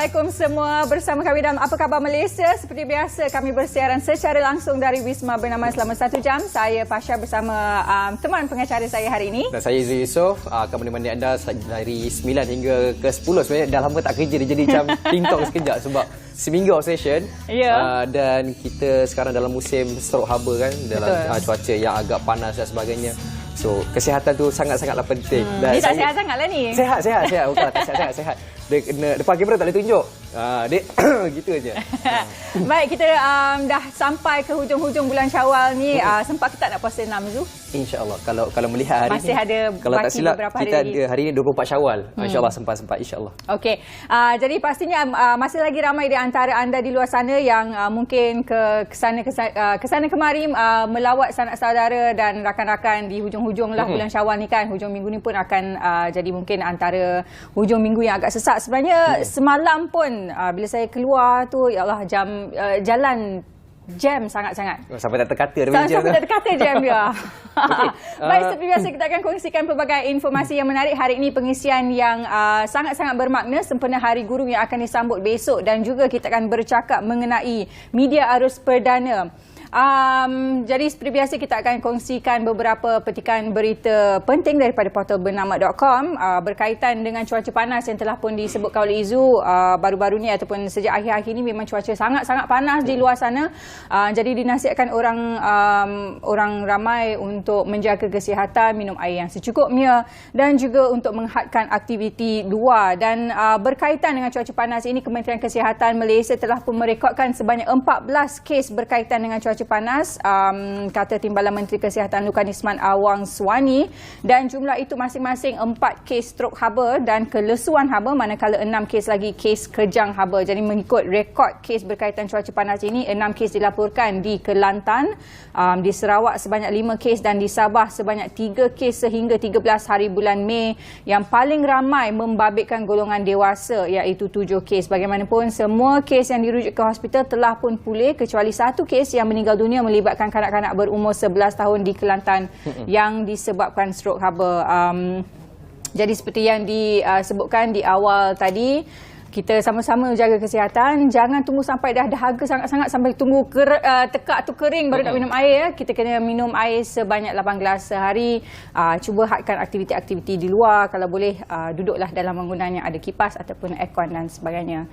Assalamualaikum semua, bersama kami dalam Apa Khabar Malaysia. Seperti biasa, kami bersiaran secara langsung dari Wisma Bernama selama 1 jam. Saya Pasha bersama teman pengacara saya hari ini. Dan saya Izzy Yusof akan menemani anda dari 9 hingga ke 10. Sebenarnya dah lama tak kerja, jadi macam pingtong sekejap sebab seminggu off session. Dan kita sekarang dalam musim stroke haba kan, dalam cuaca yang agak panas dan sebagainya. So, kesihatan tu sangat-sangatlah penting. Dan ni tak sihat sangatlah ni. Sihat. Bukan tak sihat. Dia kena depan kamera tak boleh tunjuk. Dia gitu aja. Baik, kita dah sampai ke hujung-hujung bulan Syawal ni. Sempat kita nak puasa 6 Zu? InsyaAllah. Kalau melihat hari masih ni, ada kalau tak silap, beberapa kita ada hari ni 24 Syawal. InsyaAllah sempat insyaAllah. Okey. Jadi pastinya masih lagi ramai di antara anda di luar sana yang mungkin ke sana kemari melawat sanak saudara dan rakan-rakan di hujung-hujung lah bulan Syawal ni kan. Hujung minggu ni pun akan jadi mungkin antara hujung minggu yang agak sesak. Sebenarnya semalam pun bila saya keluar tu, ya Allah, jalan jam sangat-sangat. Sampai tak terkata jam dia. Baik, seperti biasa kita akan kongsikan pelbagai informasi yang menarik. Hari ini pengisian yang sangat-sangat bermakna sempena Hari Guru yang akan disambut besok, dan juga kita akan bercakap mengenai media arus perdana. Jadi seperti biasa kita akan kongsikan beberapa petikan berita penting daripada portal bernama.com berkaitan dengan cuaca panas yang telah pun disebutkan oleh Izu baru-baru ni ataupun sejak akhir-akhir ini. Memang cuaca sangat-sangat panas di luar sana. Jadi dinasihatkan orang ramai untuk menjaga kesihatan, minum air yang secukupnya dan juga untuk menghadkan aktiviti luar. Dan berkaitan dengan cuaca panas ini, Kementerian Kesihatan Malaysia telah pun merekodkan sebanyak 14 kes berkaitan dengan cuaca panas, kata Timbalan Menteri Kesihatan Lukan Isman Awang Swani, dan jumlah itu masing-masing 4 kes strok haba dan kelesuan haba, manakala 6 kes lagi kes kejang haba. Jadi mengikut rekod kes berkaitan cuaca panas ini, 6 kes dilaporkan di Kelantan, di Sarawak sebanyak 5 kes dan di Sabah sebanyak 3 kes sehingga 13 hari bulan Mei. Yang paling ramai membabitkan golongan dewasa iaitu 7 kes. Bagaimanapun semua kes yang dirujuk ke hospital telah pun pulih kecuali 1 kes yang meninggal dunia melibatkan kanak-kanak berumur 11 tahun di Kelantan yang disebabkan strok haba. Jadi seperti yang disebutkan di awal tadi, kita sama-sama jaga kesihatan. Jangan tunggu sampai dah dahaga sangat-sangat sampai tunggu tekak tu kering baru nak minum air. Kita kena minum air sebanyak 8 gelas sehari. Cuba hadkan aktiviti-aktiviti di luar. Kalau boleh, duduklah dalam bangunan yang ada kipas ataupun aircon dan sebagainya.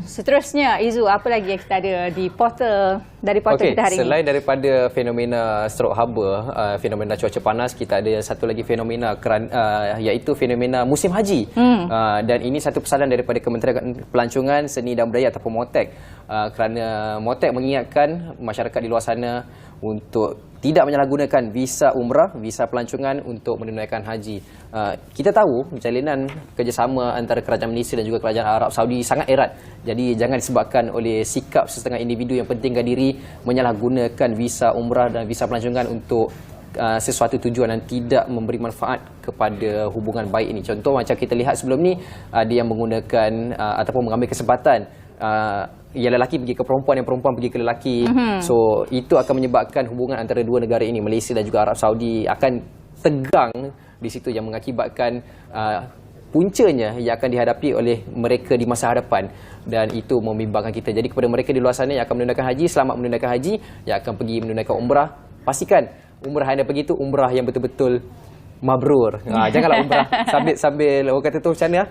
Seterusnya, Izu, apa lagi yang kita ada di portal kita hari ini? Selain daripada fenomena strok haba, fenomena cuaca panas, kita ada satu lagi fenomena iaitu fenomena musim haji. Dan ini satu pesanan daripada Kementerian Pelancongan, Seni dan Budaya ataupun MOTEK, kerana MOTEK mengingatkan masyarakat di luar sana untuk tidak menyalahgunakan visa umrah, visa pelancongan untuk menunaikan haji. Kita tahu jalinan kerjasama antara Kerajaan Malaysia dan juga Kerajaan Arab Saudi sangat erat. Jadi jangan disebabkan oleh sikap sesetengah individu yang pentingkan diri menyalahgunakan visa umrah dan visa pelancongan untuk sesuatu tujuan dan tidak memberi manfaat kepada hubungan baik ini. Contoh macam kita lihat sebelum ni, ada yang menggunakan ataupun mengambil kesempatan yang lelaki pergi ke perempuan, yang perempuan pergi ke lelaki. So itu akan menyebabkan hubungan antara dua negara ini, Malaysia dan juga Arab Saudi, akan tegang di situ, yang mengakibatkan puncanya yang akan dihadapi oleh mereka di masa hadapan, dan itu membimbangkan kita. Jadi kepada mereka di luar sana yang akan menunaikan haji, selamat menunaikan haji. Yang akan pergi menunaikan umrah, pastikan umrah anda pergi tu umrah yang betul-betul mabrur. Janganlah umrah sambil orang kata tu macam mana,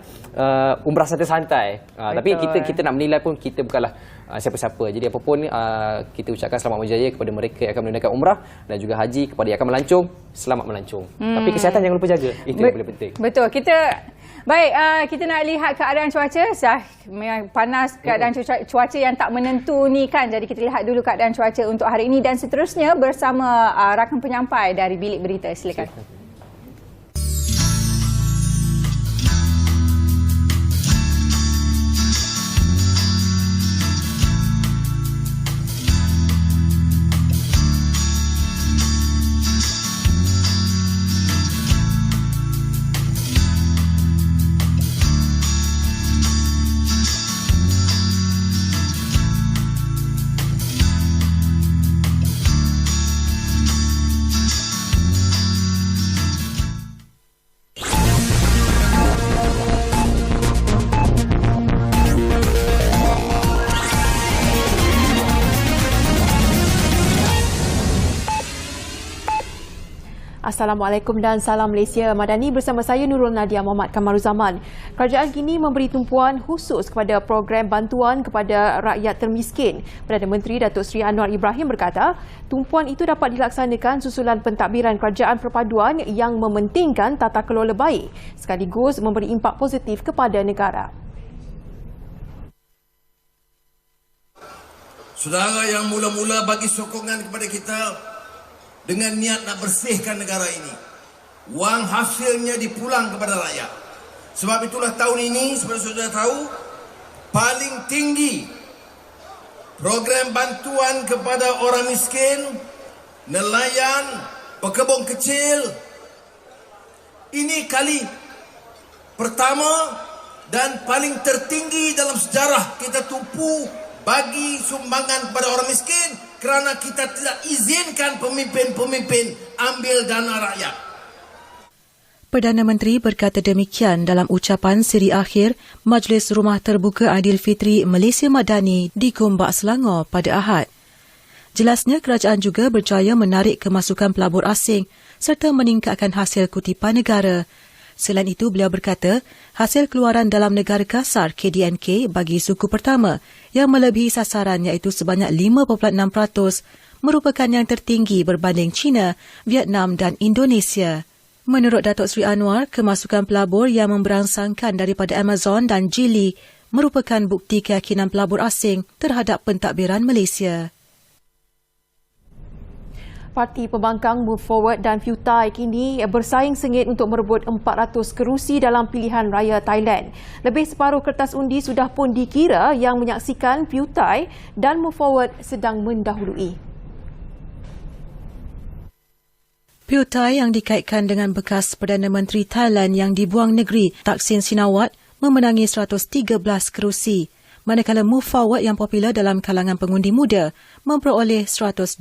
umrah santai-santai. Tapi kita nak menilai pun kita bukanlah siapa-siapa. Jadi apapun kita ucapkan selamat berjaya kepada mereka yang akan menunaikan umrah dan juga haji. Kepada yang akan melancong, selamat melancong. Tapi kesihatan jangan lupa jaga. Itu yang paling penting. Betul. Kita nak lihat keadaan cuaca. Memang panas, keadaan cuaca yang tak menentu ni kan. Jadi kita lihat dulu keadaan cuaca untuk hari ini dan seterusnya bersama rakan penyampai dari Bilik Berita. Silakan. Assalamualaikum dan salam Malaysia Madani, bersama saya Nurul Nadia Muhammad Kamaruzaman. Kerajaan kini memberi tumpuan khusus kepada program bantuan kepada rakyat termiskin. Perdana Menteri Datuk Seri Anwar Ibrahim berkata, tumpuan itu dapat dilaksanakan susulan pentadbiran kerajaan perpaduan yang mementingkan tata kelola baik sekaligus memberi impak positif kepada negara. Saudara yang mula-mula bagi sokongan kepada kita dengan niat nak bersihkan negara ini, wang hasilnya dipulang kepada rakyat. Sebab itulah tahun ini, seperti saudara tahu, paling tinggi program bantuan kepada orang miskin, nelayan, pekebun kecil. Ini kali pertama dan paling tertinggi dalam sejarah kita tumpu bagi sumbangan kepada orang miskin, kerana kita tidak izinkan pemimpin-pemimpin ambil dana rakyat. Perdana Menteri berkata demikian dalam ucapan siri akhir Majlis Rumah Terbuka Aidilfitri Malaysia Madani di Gombak, Selangor pada Ahad. Jelasnya kerajaan juga berjaya menarik kemasukan pelabur asing serta meningkatkan hasil kutipan negara. Selain itu, beliau berkata, hasil keluaran dalam negara kasar KDNK bagi suku pertama yang melebihi sasaran iaitu sebanyak 5.6% merupakan yang tertinggi berbanding China, Vietnam dan Indonesia. Menurut Datuk Seri Anwar, kemasukan pelabur yang memberangsangkan daripada Amazon dan Geely merupakan bukti keyakinan pelabur asing terhadap pentadbiran Malaysia. Parti Pembangkang Move Forward dan PewTai kini bersaing sengit untuk merebut 400 kerusi dalam pilihan raya Thailand. Lebih separuh kertas undi sudah pun dikira yang menyaksikan PewTai dan Move Forward sedang mendahului. PewTai yang dikaitkan dengan bekas Perdana Menteri Thailand yang dibuang negeri Thaksin Shinawatra memenangi 113 kerusi. Manakala Move Forward yang popular dalam kalangan pengundi muda memperoleh 112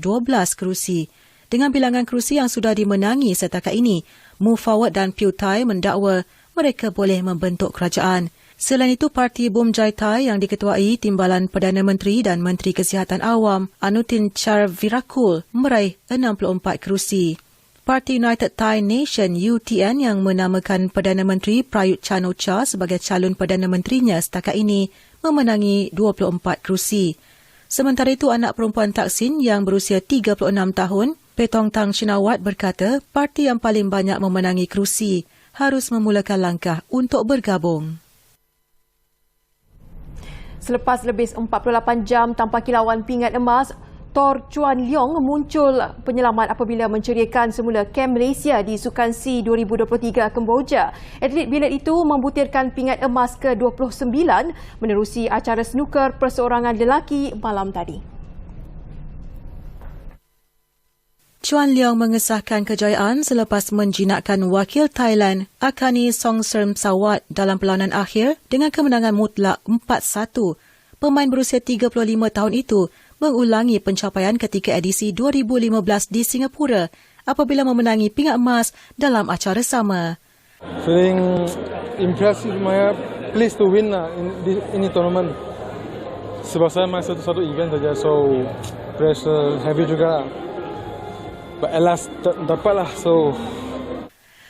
kerusi. Dengan bilangan kerusi yang sudah dimenangi setakat ini, Move Forward dan PewTai mendakwa mereka boleh membentuk kerajaan. Selain itu, Parti Bumjai Thai yang diketuai Timbalan Perdana Menteri dan Menteri Kesihatan Awam Anutin Charvirakul meraih 64 kerusi. Parti United Thai Nation UTN yang menamakan Perdana Menteri Prayut Chan-o-cha sebagai calon Perdana Menterinya setakat ini memenangi 24 kerusi. Sementara itu, anak perempuan Thaksin yang berusia 36 tahun, Petong Tang Shinawatra berkata parti yang paling banyak memenangi kerusi harus memulakan langkah untuk bergabung. Selepas lebih 48 jam tanpa kilauan pingat emas, Tor Chuan Leong muncul penyelamat apabila menceriakan semula kem Malaysia di Sukan SEA 2023 Kemboja. Atlet bilet itu membutirkan pingat emas ke-29 menerusi acara snooker perseorangan lelaki malam tadi. Chuan Leong mengesahkan kejayaan selepas menjinakkan wakil Thailand Akani Songsermsawat dalam perlawanan akhir dengan kemenangan mutlak 4-1. Pemain berusia 35 tahun itu mengulangi pencapaian ketika edisi 2015 di Singapura apabila memenangi pingat emas dalam acara sama. Feeling impressive, Maya. Pleased to win in the tournament. Sebab saya main satu event saja, so pressure heavy juga. But alas, dapatlah, so...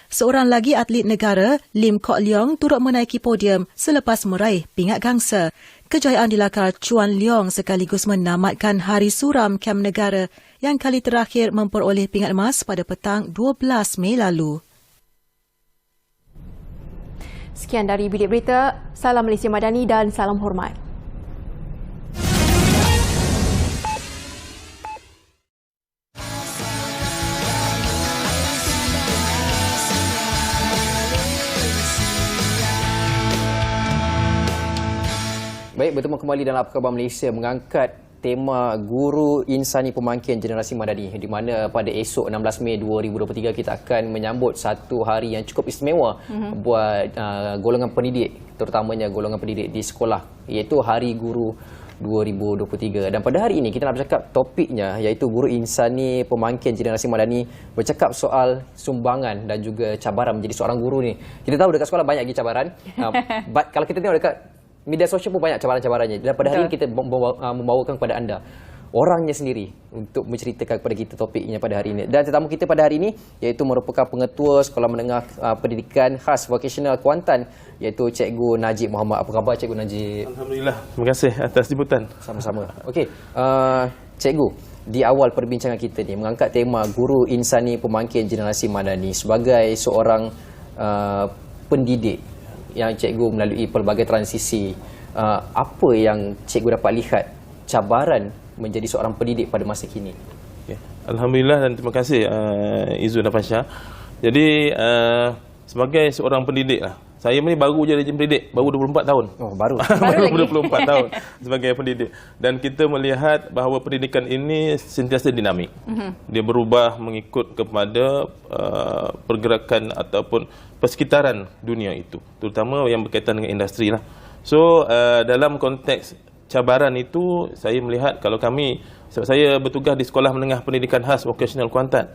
Seorang lagi atlet negara, Lim Kok Leong, turut menaiki podium selepas meraih pingat gangsa. Kejayaan dilakar Chuan Leong sekaligus menamatkan hari suram kem negara yang kali terakhir memperoleh pingat emas pada petang 12 Mei lalu. Sekian dari Bilik Berita. Salam Malaysia Madani dan salam hormat. Baik, bertemu kembali dalam Apa Khabar Malaysia mengangkat tema Guru Insani Pemangkin Generasi Madani, di mana pada esok 16 Mei 2023 kita akan menyambut satu hari yang cukup istimewa buat golongan pendidik, terutamanya golongan pendidik di sekolah, iaitu Hari Guru 2023. Dan pada hari ini kita nak bercakap topiknya iaitu Guru Insani Pemangkin Generasi Madani, bercakap soal sumbangan dan juga cabaran menjadi seorang guru ni. Kita tahu dekat sekolah banyak lagi cabaran. But kalau kita tengok dekat media sosial pun banyak cabaran-cabarannya. Dan pada hari ini kita membawakan kepada anda orangnya sendiri untuk menceritakan kepada kita topiknya pada hari ini. Dan tetamu kita pada hari ini iaitu merupakan pengetua Sekolah Menengah Pendidikan Khas Vocational Kuantan, iaitu Cikgu Najib Muhammad. Apa khabar Cikgu Najib? Alhamdulillah. Terima kasih atas jemputan. Sama-sama. Okey, Cikgu, di awal perbincangan kita ni mengangkat tema Guru Insani Pembangkit Generasi Madani sebagai seorang pendidik yang Cikgu melalui pelbagai transisi. Apa yang Cikgu dapat lihat cabaran menjadi seorang pendidik pada masa kini? Okay. Alhamdulillah dan terima kasih Izu dan Fasha. Jadi sebagai seorang pendidik lah, saya ni baru jadi pendidik, baru 24 tahun. Oh, baru. Baru 24 tahun sebagai pendidik. Dan kita melihat bahawa pendidikan ini sentiasa dinamik. Dia berubah mengikut kepada pergerakan ataupun persekitaran dunia itu, terutama yang berkaitan dengan industri lah. So dalam konteks cabaran itu, saya melihat kalau kami, sebab saya bertugas di Sekolah Menengah Pendidikan Khas Vocational Kuantan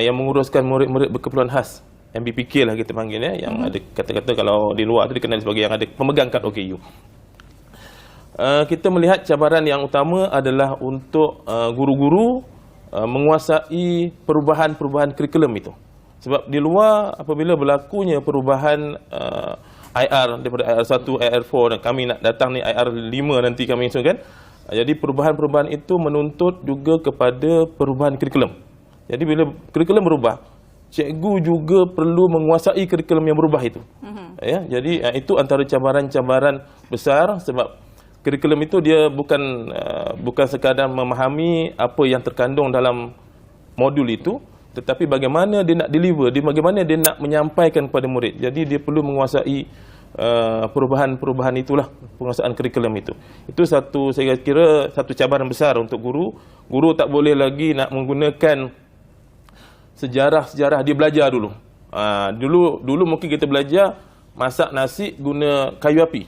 yang menguruskan murid-murid berkeperluan khas, MBPK lah kita panggil ya, yang ada kata-kata kalau di luar tu dikenal sebagai yang ada pemegang kad OKU. Kita melihat cabaran yang utama adalah untuk guru-guru menguasai perubahan-perubahan kurikulum itu. Sebab di luar apabila berlakunya perubahan IR daripada IR1, IR4 dan kami nak datang ni IR5 nanti kami kan. Jadi perubahan-perubahan itu menuntut juga kepada perubahan kurikulum. Jadi bila kurikulum berubah, cikgu juga perlu menguasai kurikulum yang berubah itu. Ya, jadi itu antara cabaran-cabaran besar sebab kurikulum itu dia bukan sekadar memahami apa yang terkandung dalam modul itu, tetapi bagaimana dia nak deliver, bagaimana dia nak menyampaikan kepada murid. Jadi dia perlu menguasai perubahan-perubahan itulah, penguasaan kurikulum itu. Itu saya kira satu cabaran besar untuk guru. Guru tak boleh lagi nak menggunakan sejarah dia belajar dulu. Dulu mungkin kita belajar masak nasi guna kayu api.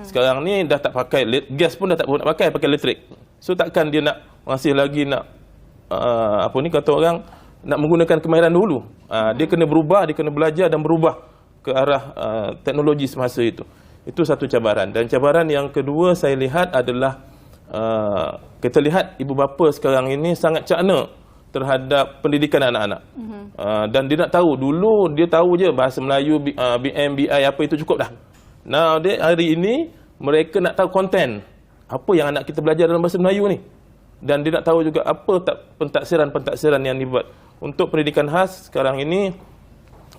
Sekarang ni dah tak pakai gas pun dah tak nak pakai elektrik. So takkan dia nak masih lagi nak kata orang nak menggunakan kemahiran dulu. Dia kena berubah, dia kena belajar dan berubah ke arah teknologi semasa itu. Itu satu cabaran. Dan cabaran yang kedua saya lihat adalah kita lihat ibu bapa sekarang ini sangat cakna terhadap pendidikan anak-anak. Dan dia nak tahu, dulu dia tahu je bahasa Melayu, BM, BI apa itu cukup dah. Now hari ini mereka nak tahu konten. Apa yang anak kita belajar dalam bahasa Melayu ni. Dan dia nak tahu juga apa pentaksiran yang dibuat. Untuk pendidikan khas sekarang ini,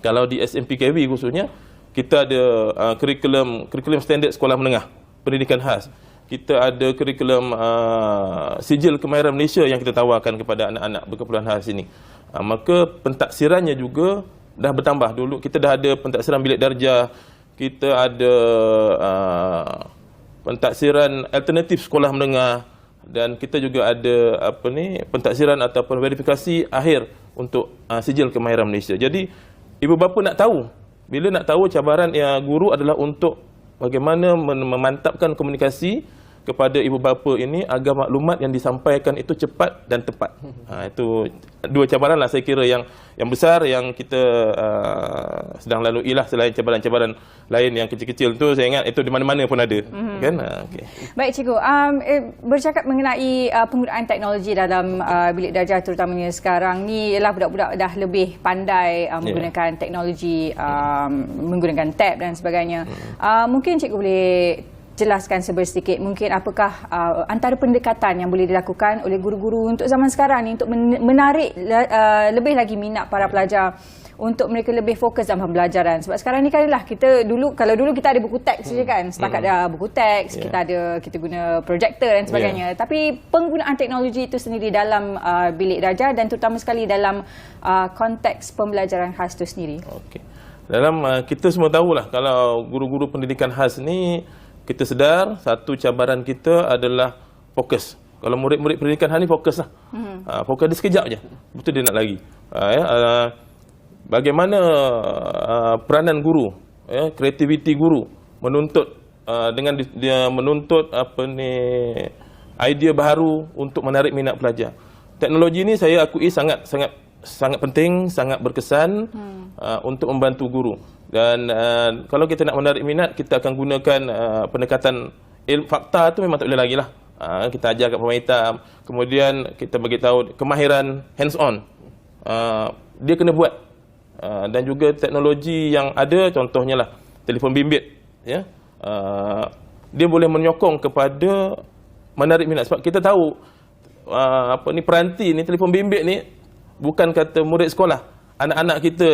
kalau di SMPKV khususnya, kita ada kurikulum standard sekolah menengah pendidikan khas. Kita ada kurikulum sijil kemahiran Malaysia yang kita tawarkan kepada anak-anak berkeperluan khas ini. Maka pentaksirannya juga dah bertambah. Dulu kita dah ada pentaksiran bilik darjah, kita ada pentaksiran alternatif sekolah menengah, dan kita juga ada pentaksiran ataupun verifikasi akhir untuk sijil kemahiran Malaysia. Jadi ibu bapa nak tahu, bila nak tahu cabaran guru adalah untuk bagaimana memantapkan komunikasi kepada ibu bapa ini agar maklumat yang disampaikan itu cepat dan tepat. Itu dua cabaran lah saya kira yang besar yang kita sedang lalui lah, selain cabaran-cabaran lain yang kecil-kecil tu saya ingat itu di mana-mana pun ada. Kan? Okay. Baik cikgu, bercakap mengenai penggunaan teknologi dalam bilik darjah terutamanya sekarang ni, ialah budak-budak dah lebih pandai menggunakan teknologi, menggunakan tab dan sebagainya. Mungkin cikgu boleh jelaskan sedikit mungkin apakah antara pendekatan yang boleh dilakukan oleh guru-guru untuk zaman sekarang ni untuk menarik lebih lagi minat para pelajar untuk mereka lebih fokus dalam pembelajaran. Sebab sekarang ni kalilah kita kalau dulu kita ada buku teks saja kan, setakat ada buku teks, kita guna projektor dan sebagainya. Tapi penggunaan teknologi itu sendiri dalam bilik darjah dan terutama sekali dalam konteks pembelajaran khas itu sendiri. Okey. Dalam kita semua tahulah kalau guru-guru pendidikan khas ni, kita sedar satu cabaran kita adalah fokus. Kalau murid-murid pendidikan khas ni fokus lah. Fokus dia sekejap je. Betul dia nak lagi. Bagaimana peranan guru, kreativiti guru menuntut dengan dia menuntut idea baru untuk menarik minat pelajar. Teknologi ni saya akui sangat penting, sangat berkesan untuk membantu guru. Dan kalau kita nak menarik minat, kita akan gunakan pendekatan fakta tu memang tak boleh lagi lah. Kita ajar kat pemain hitam. Kemudian kita bagi tahu kemahiran hands on. Dia kena buat. Dan juga teknologi yang ada, contohnya lah telefon bimbit, ya. Dia boleh menyokong kepada menarik minat, sebab kita tahu peranti ni, telefon bimbit ni bukan kata murid sekolah, anak-anak kita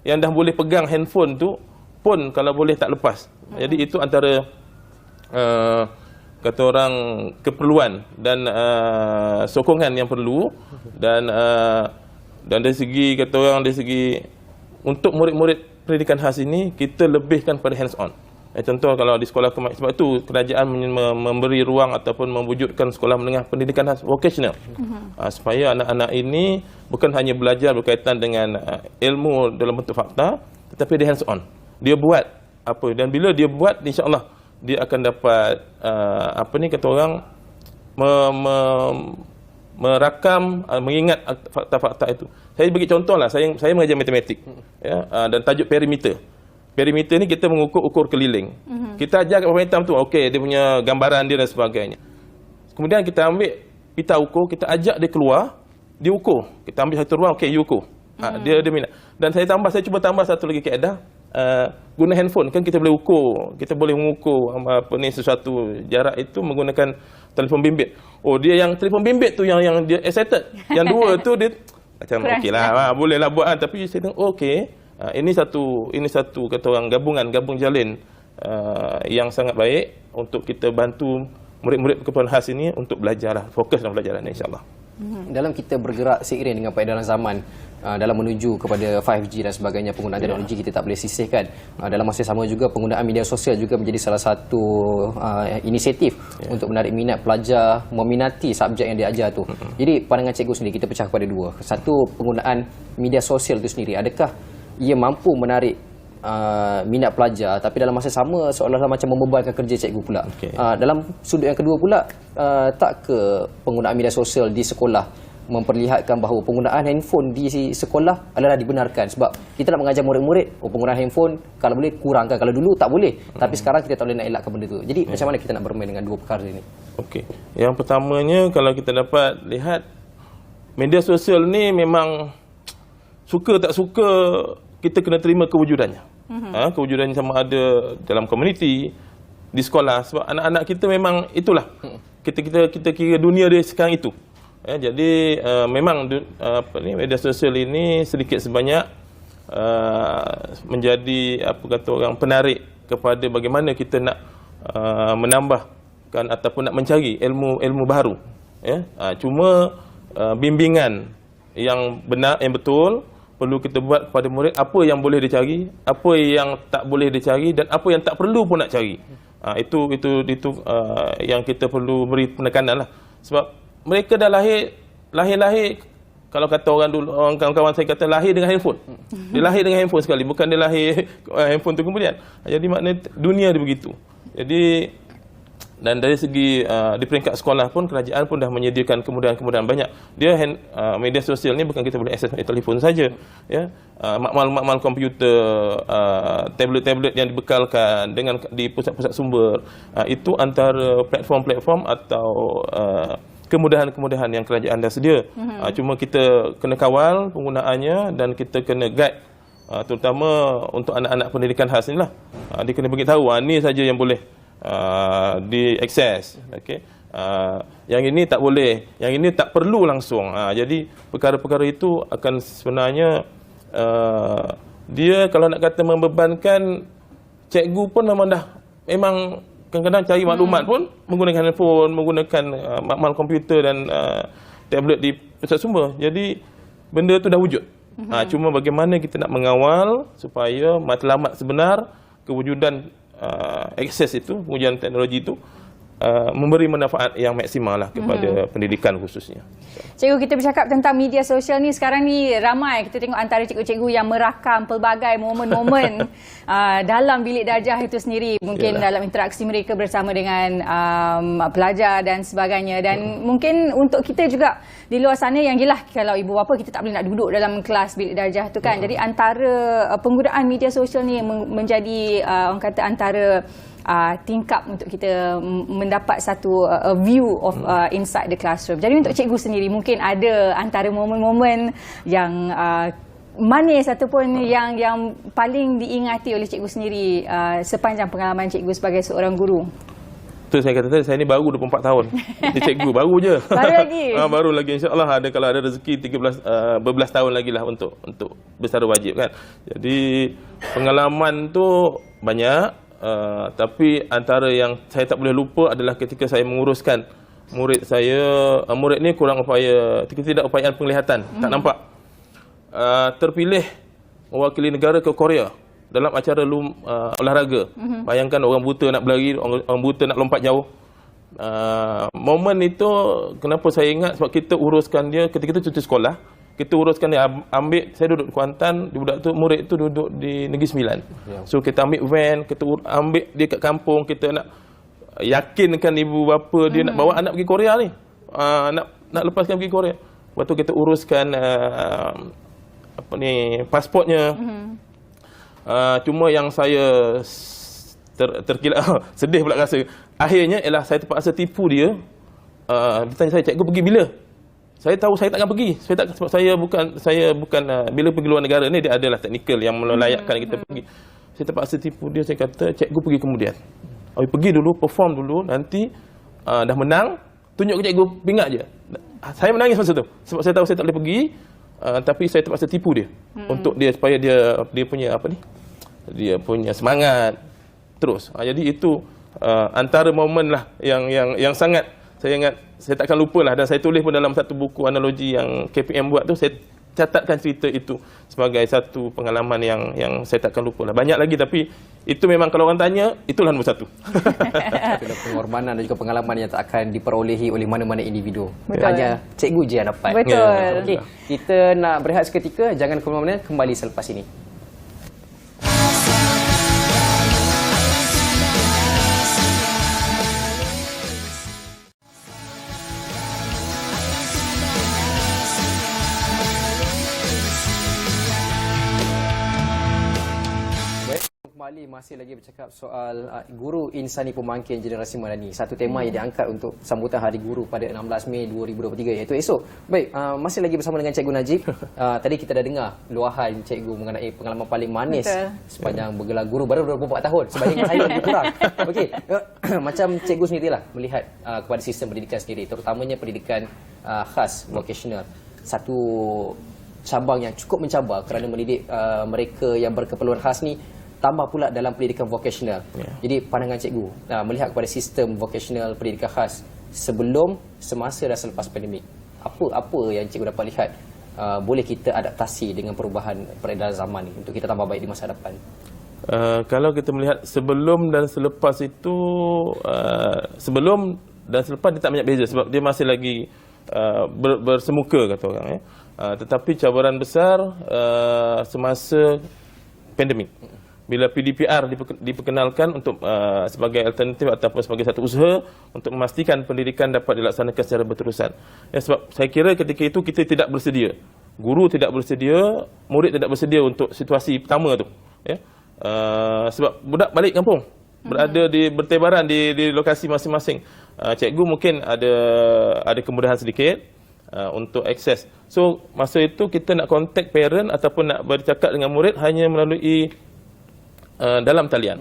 yang dah boleh pegang handphone tu pun kalau boleh tak lepas. Jadi itu antara kata orang keperluan dan sokongan yang perlu, dan dari segi kata orang, dari segi untuk murid-murid pendidikan khas ini kita lebihkan pada hands on. Contoh kalau di sekolah sebab itu kerajaan memberi ruang ataupun mewujudkan sekolah menengah pendidikan khas vocational, supaya anak-anak ini bukan hanya belajar berkaitan dengan ilmu dalam bentuk fakta, tetapi dia hands on. Dia buat apa, dan bila dia buat, insya-Allah dia akan dapat kata orang merakam, mengingat fakta-fakta itu. Saya bagi contoh lah, saya mengajar matematik, ya, dan tajuk perimeter. Perimeter ni kita mengukur keliling. Kita ajar kat pemain hitam tu, okey, dia punya gambaran dia dan sebagainya. Kemudian kita ambil pita ukur, kita ajak dia keluar, dia ukur. Kita ambil satu ruang, okey, you ukur. Dia minat. Dan saya cuba tambah satu lagi kaedah, guna handphone kan kita boleh ukur. Kita boleh mengukur sesuatu jarak itu menggunakan telefon bimbit. Oh, dia yang telefon bimbit tu yang dia excited. Yang dua tu dia macam okeylah, bolehlah buat, tapi saya tengok okey. Ini satu kata orang gabung jalin yang sangat baik untuk kita bantu murid-murid keperluan khas ini untuk belajar, fokus dalam pelajaran insya-Allah. Dalam kita bergerak seiring dengan peredaran zaman dalam menuju kepada 5G dan sebagainya, penggunaan teknologi kita tak boleh sisihkan. Dalam masa sama juga penggunaan media sosial juga menjadi salah satu inisiatif untuk menarik minat pelajar, meminati subjek yang diajar tu. Jadi pandangan cikgu sendiri kita pecah kepada dua. Satu, penggunaan media sosial itu sendiri, adakah ia mampu menarik minat pelajar, tapi dalam masa sama seolah-olah macam membebankan kerja cikgu pula. Dalam sudut yang kedua pula, tak ke penggunaan media sosial di sekolah memperlihatkan bahawa penggunaan handphone di sekolah adalah dibenarkan, sebab kita nak mengajar murid-murid, penggunaan handphone kalau boleh kurangkan, kalau dulu tak boleh, tapi sekarang kita tak boleh nak elakkan benda tu. Jadi macam mana kita nak bermain dengan dua perkara ini? Okey. Yang pertamanya, kalau kita dapat lihat, media sosial ni memang suka tak suka kita kena terima kewujudannya. Kewujudannya sama ada dalam komuniti, di sekolah, sebab anak-anak kita memang itulah. Kita kira dunia dia sekarang itu. Jadi memang media sosial ini sedikit sebanyak menjadi orang penarik kepada bagaimana kita nak menambahkan ataupun nak mencari ilmu baru. Cuma bimbingan yang benar, yang betul perlu kita buat kepada murid, apa yang boleh dicari, apa yang tak boleh dicari, dan apa yang tak perlu pun nak cari. Itu yang kita perlu beri penekanan lah. Sebab mereka dah lahir kalau kata orang dulu, orang kawan-kawan saya kata lahir dengan handphone. Dia lahir dengan handphone sekali, bukan dia lahir handphone tu kemudian. Jadi maknanya dunia dia begitu. Jadi, dan dari segi di peringkat sekolah pun, kerajaan pun dah menyediakan kemudahan-kemudahan banyak. Dia media sosial ni bukan kita boleh akses melalui telefon saja, ya. Makmal komputer, tablet-tablet yang dibekalkan dengan di pusat-pusat sumber, itu antara platform-platform atau kemudahan-kemudahan yang kerajaan dah sedia. Cuma kita kena kawal penggunaannya dan kita kena guide, terutama untuk anak-anak pendidikan khas inilah. Dia kena beritahu ni saja yang boleh diakses, okey. Yang ini tak boleh, yang ini tak perlu langsung. Jadi perkara-perkara itu akan sebenarnya dia kalau nak kata membebankan cikgu pun memang kadang-kadang cari maklumat pun menggunakan handphone, menggunakan makmal komputer dan tablet di pusat sumber. Jadi benda tu dah wujud. Cuma bagaimana kita nak mengawal supaya matlamat sebenar kewujudan akses itu, pengujian teknologi itu memberi manfaat yang maksimal lah kepada pendidikan khususnya. Cikgu, kita bercakap tentang media sosial ni, sekarang ni ramai kita tengok antara cikgu-cikgu yang merakam pelbagai momen-momen dalam bilik darjah itu sendiri, mungkin dalam interaksi mereka bersama dengan pelajar dan sebagainya. Dan mungkin untuk kita juga di luar sana yang yelah, kalau ibu bapa kita tak boleh nak duduk dalam kelas bilik darjah tu kan. Jadi antara penggunaan media sosial ni menjadi orang kata antara tingkap untuk kita mendapat satu view of inside the classroom. Jadi untuk cikgu sendiri mungkin ada antara momen-momen yang manis ataupun yang paling diingati oleh cikgu sendiri sepanjang pengalaman cikgu sebagai seorang guru. Itu saya kata tadi, saya ni baru 24 tahun. Jadi cikgu baru je. Baru lagi. Baru lagi, insya-Allah kalau ada rezeki 12 tahun lagi lah untuk bersara wajib kan. Jadi pengalaman tu banyak, tapi antara yang saya tak boleh lupa adalah ketika saya menguruskan murid saya. Murid ni kurang upaya, tidak upayaan penglihatan, tak nampak. Terpilih mewakili negara ke Korea dalam acara olahraga. Bayangkan orang buta nak berlari, orang buta nak lompat jauh. Momen itu kenapa saya ingat, sebab kita uruskan dia ketika itu cuti sekolah. Kita uruskan dia, saya duduk di Kuantan, budak tu, murid tu duduk di Negeri Sembilan. So kita ambil van, kita ambil dia kat kampung, kita nak yakinkan ibu bapa dia nak bawa anak pergi Korea ni. Nak lepaskan pergi Korea. Lepas tu kita uruskan pasportnya. Cuma yang saya terkilap sedih pula rasa. Akhirnya ialah saya terpaksa tipu dia. Dia tanya saya, cikgu pergi bila? Saya tahu saya takkan pergi. Sebab saya bukan bila pergi luar negara ni dia adalah teknikal yang melayakkan kita pergi. Saya terpaksa tipu dia, saya kata cikgu pergi kemudian. Pergi dulu, perform dulu, nanti dah menang, tunjuk ke cikgu, pingat je. Saya menangis masa tu. Sebab saya tahu saya tak boleh pergi, tapi saya terpaksa tipu dia untuk dia supaya dia punya dia punya semangat terus. Jadi itu antara momen lah yang sangat saya ingat, saya takkan lupa lah, dan saya tulis pun dalam satu buku analogi yang KPM buat tu, saya catatkan cerita itu sebagai satu pengalaman yang saya takkan lupa lah. Banyak lagi, tapi itu memang kalau orang tanya, itulah nombor satu. Itulah pengorbanan dan juga pengalaman yang tak akan diperolehi oleh mana-mana individu. Betul. Hanya cikgu je yang dapat. Betul. Okey, kita nak berehat seketika, jangan ke mana-mana, kembali selepas ini. Masih lagi bercakap soal guru insani pemangkin generasi Madani. Satu tema yang diangkat untuk sambutan Hari Guru pada 16 Mei 2023, iaitu esok. Baik, masih lagi bersama dengan Cikgu Najib. Tadi kita dah dengar luahan cikgu mengenai pengalaman paling manis sepanjang bergelar guru baru 24 tahun. Sebanyak saya lebih kurang. Okey, macam cikgu sendirilah melihat kepada sistem pendidikan sendiri, terutamanya pendidikan khas vocational. Satu cabang yang cukup mencabar kerana mendidik mereka yang berkeperluan khas ni, tambah pula dalam pendidikan vocational. Jadi pandangan cikgu melihat kepada sistem vocational pendidikan khas sebelum, semasa dan selepas pandemik, apa yang cikgu dapat lihat boleh kita adaptasi dengan perubahan peredaran zaman ni untuk kita tambah baik di masa depan? Kalau kita melihat sebelum dan selepas itu, sebelum dan selepas dia tak banyak beza, sebab dia masih lagi bersemuka kata orang ya. Tetapi cabaran besar semasa pandemik, bila PDPR diperkenalkan untuk sebagai alternatif ataupun sebagai satu usaha untuk memastikan pendidikan dapat dilaksanakan secara berterusan. Ya, sebab saya kira ketika itu kita tidak bersedia. Guru tidak bersedia, murid tidak bersedia untuk situasi pertama tu. Ya. Sebab budak balik kampung, berada bertebaran di lokasi masing-masing. Cikgu mungkin ada kemudahan sedikit untuk akses. So masa itu kita nak contact parent ataupun nak bercakap dengan murid hanya melalui dalam talian,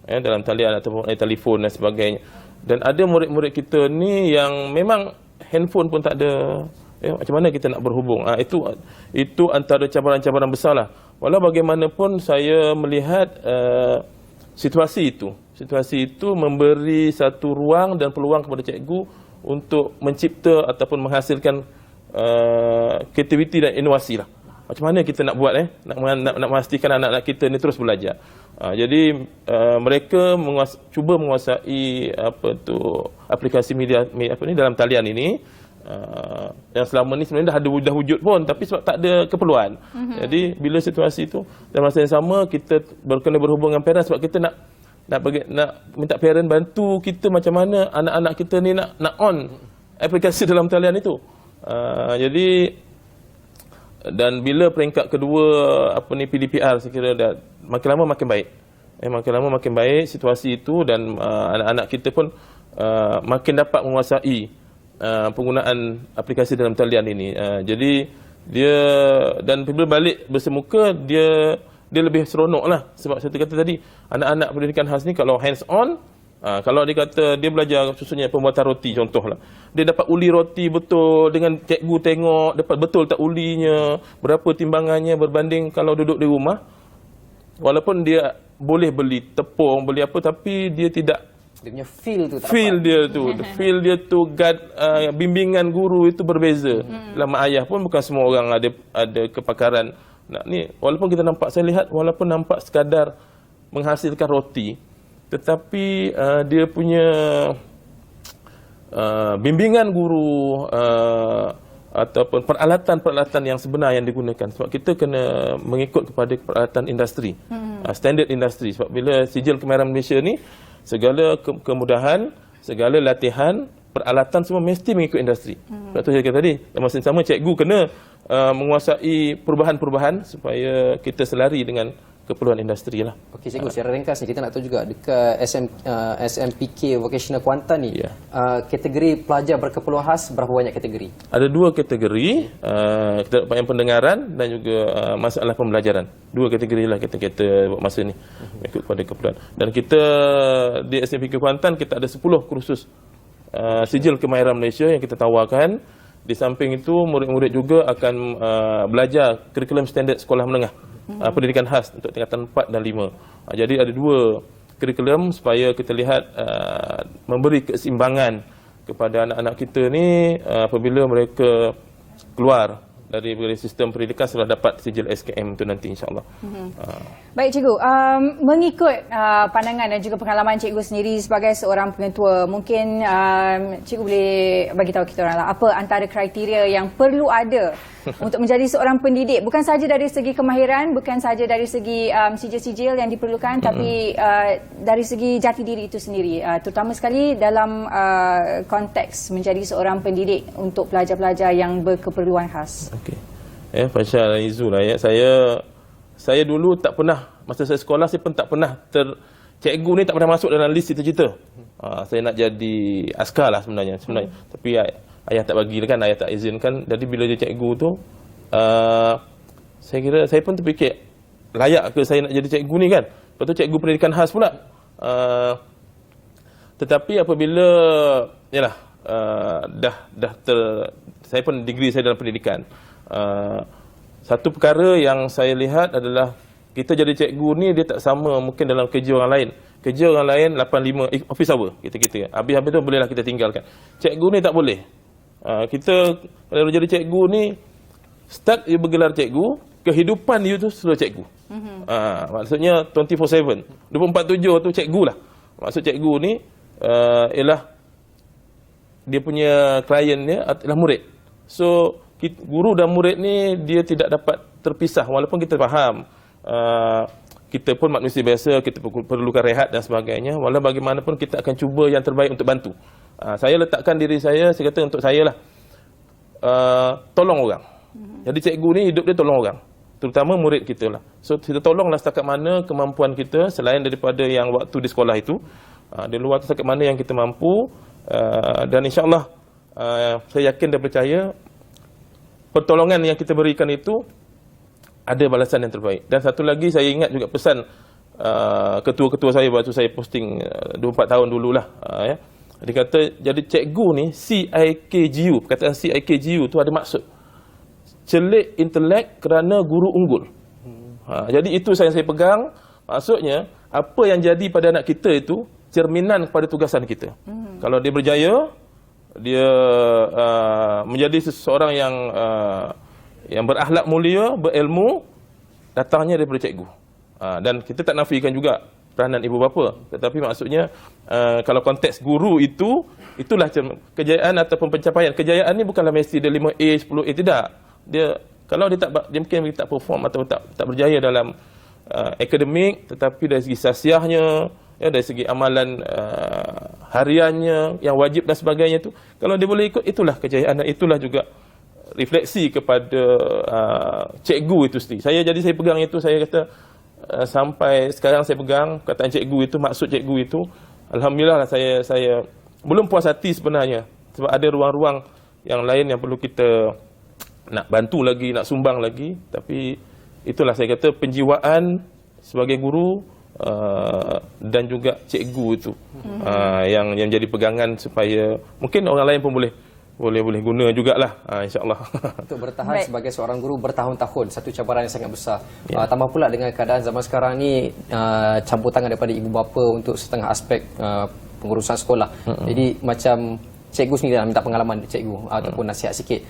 dalam talian ataupun telefon dan sebagainya. Dan ada murid-murid kita ni yang memang handphone pun tak ada. Macam mana kita nak berhubung? Itu antara cabaran-cabaran besar lah. Walau bagaimanapun saya melihat situasi itu memberi satu ruang dan peluang kepada cikgu untuk mencipta ataupun menghasilkan kreativiti dan inovasi lah. Macam mana kita nak buat nak memastikan anak-anak kita ni terus belajar. Jadi mereka cuba menguasai aplikasi media dalam talian ini yang selama ni sebenarnya dah wujud pun, tapi sebab tak ada keperluan. Jadi bila situasi itu, dan masa yang sama kita kena berhubung dengan parent, sebab kita nak minta parent bantu kita macam mana anak-anak kita ni nak on aplikasi dalam talian itu. Jadi dan bila peringkat kedua PDPR, saya kira dah makin lama makin baik. makin lama makin baik situasi itu dan anak-anak kita pun makin dapat menguasai penggunaan aplikasi dalam talian ini. Jadi dia dan bila balik bersemuka dia lebih seronok lah. Sebab saya kata tadi, anak-anak pendidikan khas ni kalau hands on, kalau dia kata dia belajar khususnya pembuatan roti contohlah, dia dapat uli roti betul dengan cikgu tengok dapat betul tak ulinya, berapa timbangannya berbanding kalau duduk di rumah. Walaupun dia boleh beli tepung, beli apa, tapi dia tidak, Dia punya feel tu tak feel dapat. dia tu, feel dia tu, bimbingan guru itu berbeza. Dalam ayah pun bukan semua orang ada kepakaran nak ni. Walaupun kita nampak, saya lihat walaupun nampak sekadar menghasilkan roti, tetapi dia punya bimbingan guru ataupun peralatan-peralatan yang sebenar yang digunakan. Sebab kita kena mengikut kepada peralatan industri, standard industri. Sebab bila sijil kemahiran Malaysia ni, segala kemudahan, segala latihan, peralatan semua mesti mengikut industri. Sebab tu saya kata tadi, dalam masa yang sama cikgu kena menguasai perubahan-perubahan supaya kita selari dengan keperluan industri lah. Okey cikgu, secara ringkas ni kita nak tahu juga dekat SMPK Vocational Kuantan ni, kategori pelajar berkeperluan khas berapa banyak kategori? Ada 2 kategori, yang pendengaran dan juga masalah pembelajaran. 2 kategori lah kita masa ni ikut kepada keperluan. Dan kita di SMPK Kuantan kita ada 10 kursus sijil kemahiran Malaysia yang kita tawarkan. Di samping itu murid-murid juga akan belajar kurikulum standard sekolah menengah pendidikan khas untuk tingkatan 4 dan 5. Jadi ada 2 kurikulum supaya kita lihat memberi keseimbangan kepada anak-anak kita ni apabila mereka keluar dari sistem pendidikan setelah dapat sijil SKM itu nanti insya-Allah. Baik cikgu, mengikut pandangan dan juga pengalaman cikgu sendiri sebagai seorang pengetua, mungkin cikgu boleh bagi tahu kita orang lah apa antara kriteria yang perlu ada untuk menjadi seorang pendidik, bukan saja dari segi kemahiran, bukan saja dari segi sijil-sijil yang diperlukan, tapi dari segi jati diri itu sendiri, terutama sekali dalam konteks menjadi seorang pendidik untuk pelajar-pelajar yang berkeperluan khas. Okey. Fasha Izul lah ya. Saya dulu tak pernah, masa saya sekolah saya pun tak pernah cikgu ni tak pernah masuk dalam list cita-cita. Saya nak jadi askar lah sebenarnya. Tapi ayah tak bagi kan, ayah tak izinkan. Jadi bila dia cikgu tu, saya kira saya pun terfikir layak ke saya nak jadi cikgu ni kan. Lepas tu cikgu pendidikan khas pula. Tetapi apabila yalah saya pun degree saya dalam pendidikan. Satu perkara yang saya lihat adalah kita jadi cikgu ni dia tak sama mungkin dalam kerja orang lain. Kerja orang lain 8-5 office hour kita. Habis-habis tu bolehlah kita tinggalkan. Cikgu ni tak boleh. Kita kalau jadi cikgu ni start you bergelar cikgu, kehidupan you tu selalu cikgu. Maksudnya 24/7, 24/7 tu cikgu lah. Maksud cikgu ni ialah dia punya klien dia adalah murid. So guru dan murid ni dia tidak dapat terpisah, walaupun kita faham kita pun manusia biasa, kita perlukan rehat dan sebagainya. Walau bagaimanapun kita akan cuba yang terbaik untuk bantu. Saya letakkan diri saya kata untuk saya lah tolong orang. Jadi cikgu ni hidup dia tolong orang, terutama murid kita lah. So kita tolonglah setakat mana kemampuan kita, selain daripada yang waktu di sekolah itu, di luar setakat mana yang kita mampu. Dan insyaAllah saya yakin dan percaya pertolongan yang kita berikan itu ada balasan yang terbaik. Dan satu lagi saya ingat juga pesan ketua-ketua saya waktu saya posting 24 tahun dululah, ya. Dia kata jadi cikgu ni CIKGU, perkataan CIKGU tu ada maksud celik intelek kerana guru unggul. Jadi itu saya pegang, maksudnya apa yang jadi pada anak kita itu cerminan kepada tugasan kita. Kalau dia berjaya, dia menjadi seseorang yang berakhlak mulia, berilmu, datangnya daripada cikgu. Dan kita tak nafikan juga peranan ibu bapa, tetapi maksudnya kalau konteks guru itulah kejayaan ataupun pencapaian. Kejayaan ni bukanlah mesti dia 5A, 10A, tidak. Dia mungkin tak perform atau tak berjaya dalam akademik, tetapi dari segi sasiahnya, dari segi amalan hariannya yang wajib dan sebagainya tu, kalau dia boleh ikut, itulah kejayaan dan itulah juga refleksi kepada cikgu itu sendiri. Saya pegang itu, saya kata sampai sekarang saya pegang perkataan cikgu itu, maksud cikgu itu, alhamdulillah saya belum puas hati sebenarnya, sebab ada ruang-ruang yang lain yang perlu kita nak bantu lagi, nak sumbang lagi. Tapi itulah saya kata penjiwaan sebagai guru dan juga cikgu itu yang jadi pegangan supaya mungkin orang lain pun boleh guna jugalah, insya-Allah. Untuk bertahan sebagai seorang guru bertahun-tahun, satu cabaran yang sangat besar. Tambah pula dengan keadaan zaman sekarang ni, campur tangan daripada ibu bapa untuk setengah aspek pengurusan sekolah. Jadi macam cikgu sendiri nak minta pengalaman cikgu ataupun nasihat sikit.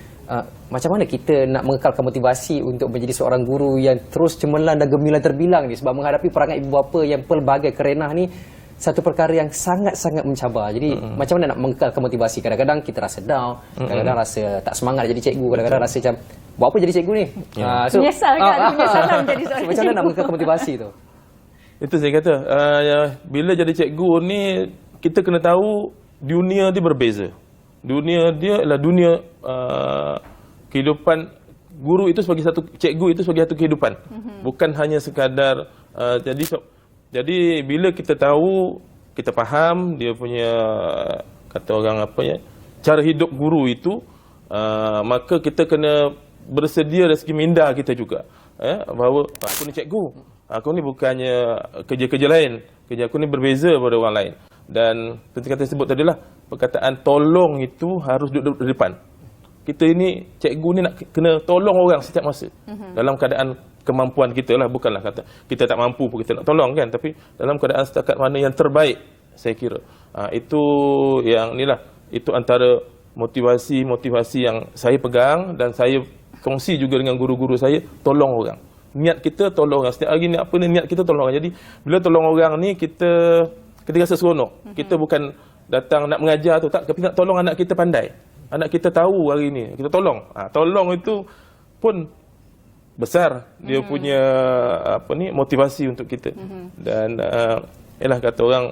Macam mana kita nak mengekalkan motivasi untuk menjadi seorang guru yang terus cemerlang dan gemilang terbilang ni, sebab menghadapi perangai ibu bapa yang pelbagai kerenah ni satu perkara yang sangat-sangat mencabar. Jadi macam mana nak mengekalkan motivasi? Kadang-kadang kita rasa down, kadang-kadang rasa tak semangat jadi cikgu, kadang-kadang rasa macam buat apa jadi cikgu ni? Menyesal kan? Menyesal menjadi seorang macam mana nak mengekalkan motivasi tu? Itu saya kata, bila jadi cikgu ni kita kena tahu dunia dia berbeza. Dunia dia adalah dunia kehidupan guru itu sebagai satu, cikgu itu sebagai satu kehidupan. Bukan hanya sekadar jadi bila kita tahu, kita faham dia punya, kata orang apa ya, cara hidup guru itu, maka kita kena bersedia dari segi minda kita juga, bahawa aku ni cikgu, aku ni bukannya kerja-kerja lain, kerja aku ni berbeza daripada orang lain. Dan seperti kata sebut tadilah, perkataan tolong itu harus duduk di depan. Kita ini cikgu ni nak kena tolong orang setiap masa, dalam keadaan kemampuan kita lah, bukanlah kata kita tak mampu pun kita nak tolong kan, tapi dalam keadaan setakat mana yang terbaik, saya kira. Itu yang inilah, itu antara motivasi yang saya pegang dan saya kongsi juga dengan guru-guru saya, tolong orang. Niat kita tolong orang. Setiap hari ni apa ni, niat kita tolong orang. Jadi bila tolong orang ni kita rasa seronok. Kita bukan datang nak mengajar tu, tak, tapi nak tolong anak kita pandai. Anak kita tahu hari ni, kita tolong. Tolong itu pun besar dia punya motivasi untuk kita. Dan ialah kata orang,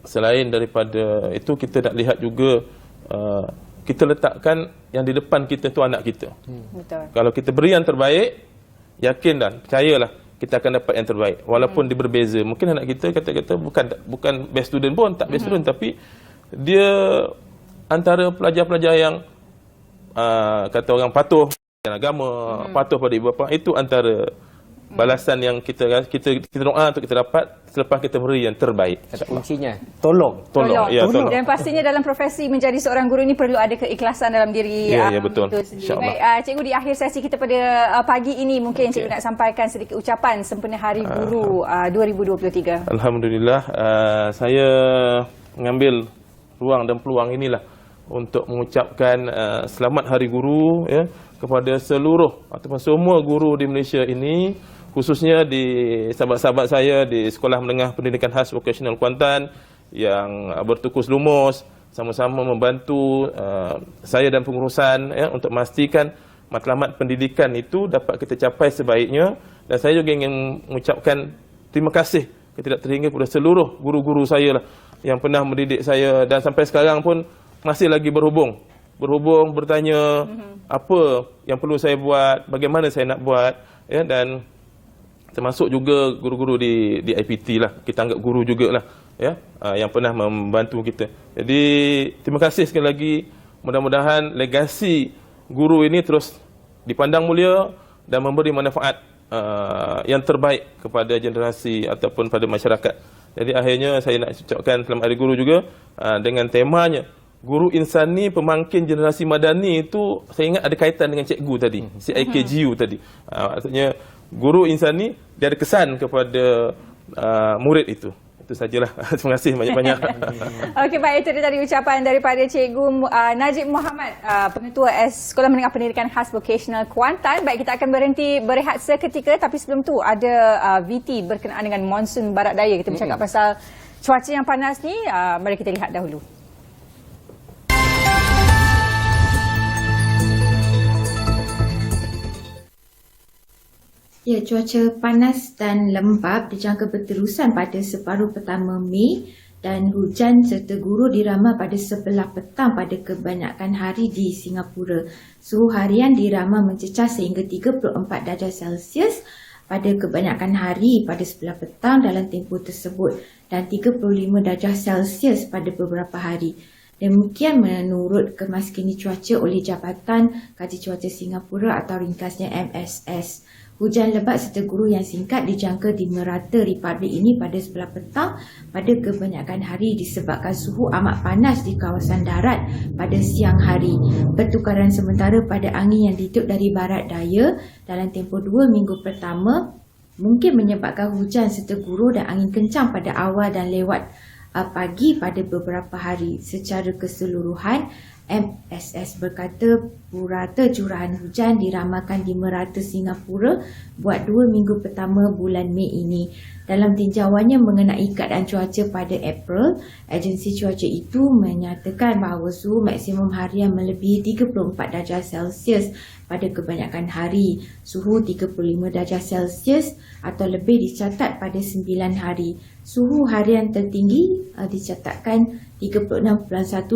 selain daripada itu kita nak lihat juga, kita letakkan yang di depan kita tu anak kita. Betul. Kalau kita beri yang terbaik, yakin dan percayalah kita akan dapat yang terbaik, walaupun dia berbeza. Mungkin anak kita kata bukan best student pun, tak best student, tapi dia antara pelajar-pelajar yang kata orang patuh dan agama, patuh pada ibu bapa. Itu antara balasan yang kita doa untuk kita dapat selepas kita beri yang terbaik. Kuncinya tolong. Ya, tolong. Dan pastinya dalam profesi menjadi seorang guru ini perlu ada keikhlasan dalam diri. Ya, betul. Baik, cikgu, di akhir sesi kita pada pagi ini mungkin cikgu nak sampaikan sedikit ucapan sempena Hari Guru 2023. Alhamdulillah, saya mengambil ruang dan peluang inilah untuk mengucapkan selamat Hari Guru kepada seluruh ataupun semua guru di Malaysia ini, khususnya di sahabat-sahabat saya di Sekolah Menengah Pendidikan Khas Vocasional Kuantan yang bertukus lumus, sama-sama membantu saya dan pengurusan untuk memastikan matlamat pendidikan itu dapat kita capai sebaiknya. Dan saya juga ingin mengucapkan terima kasih tidak terhingga kepada seluruh guru-guru saya lah, yang pernah mendidik saya dan sampai sekarang pun masih lagi berhubung, bertanya apa yang perlu saya buat, bagaimana saya nak buat, dan termasuk juga guru-guru di IPT lah, kita anggap guru jugalah, yang pernah membantu kita. Jadi terima kasih sekali lagi. Mudah-mudahan legasi guru ini terus dipandang mulia dan memberi manfaat yang terbaik kepada generasi ataupun pada masyarakat. Jadi akhirnya saya nak ucapkan selamat Hari Guru juga dengan temanya Guru Insani Pemangkin Generasi Madani. Itu saya ingat ada kaitan dengan cikgu tadi, CIKGU tadi. Maksudnya guru insani dia ada kesan kepada murid itu. Itu sajalah. Terima kasih banyak-banyak. Okey, baik, itu tadi ucapan daripada Cikgu Najib Muhammad, Pengetua Sekolah Menengah Pendidikan Khas Vocational Kuantan. Baik, kita akan berhenti berehat seketika, tapi sebelum tu ada VT berkenaan dengan monsun barat daya. Kita bercakap pasal cuaca yang panas ni. Mari kita lihat dahulu. Ya, cuaca panas dan lembap dijangka berterusan pada separuh pertama Mei dan hujan serta gurun diramal pada sebelah petang pada kebanyakan hari di Singapura. Suhu harian diramal mencecah sehingga 34 darjah Celsius pada kebanyakan hari pada sebelah petang dalam tempoh tersebut dan 35 darjah Celsius pada beberapa hari. Demikian menurut kemaskini cuaca oleh Jabatan Kaji Cuaca Singapura atau ringkasnya MSS. Hujan lebat serta guru yang singkat dijangka di merata republik ini pada sebelah petang pada kebanyakan hari disebabkan suhu amat panas di kawasan darat pada siang hari. Pertukaran sementara pada angin yang ditiup dari barat daya dalam tempoh 2 minggu pertama mungkin menyebabkan hujan serta guru dan angin kencang pada awal dan lewat pagi pada beberapa hari. Secara keseluruhan, MSS berkata purata curahan hujan diramalkan di merata Singapura buat 2 minggu pertama bulan Mei ini. Dalam tinjauannya mengenai keadaan cuaca pada April, agensi cuaca itu menyatakan bahawa suhu maksimum harian melebihi 34 darjah Celsius pada kebanyakan hari. Suhu 35 darjah Celsius atau lebih dicatat pada 9 hari. Suhu harian tertinggi dicatatkan 36.1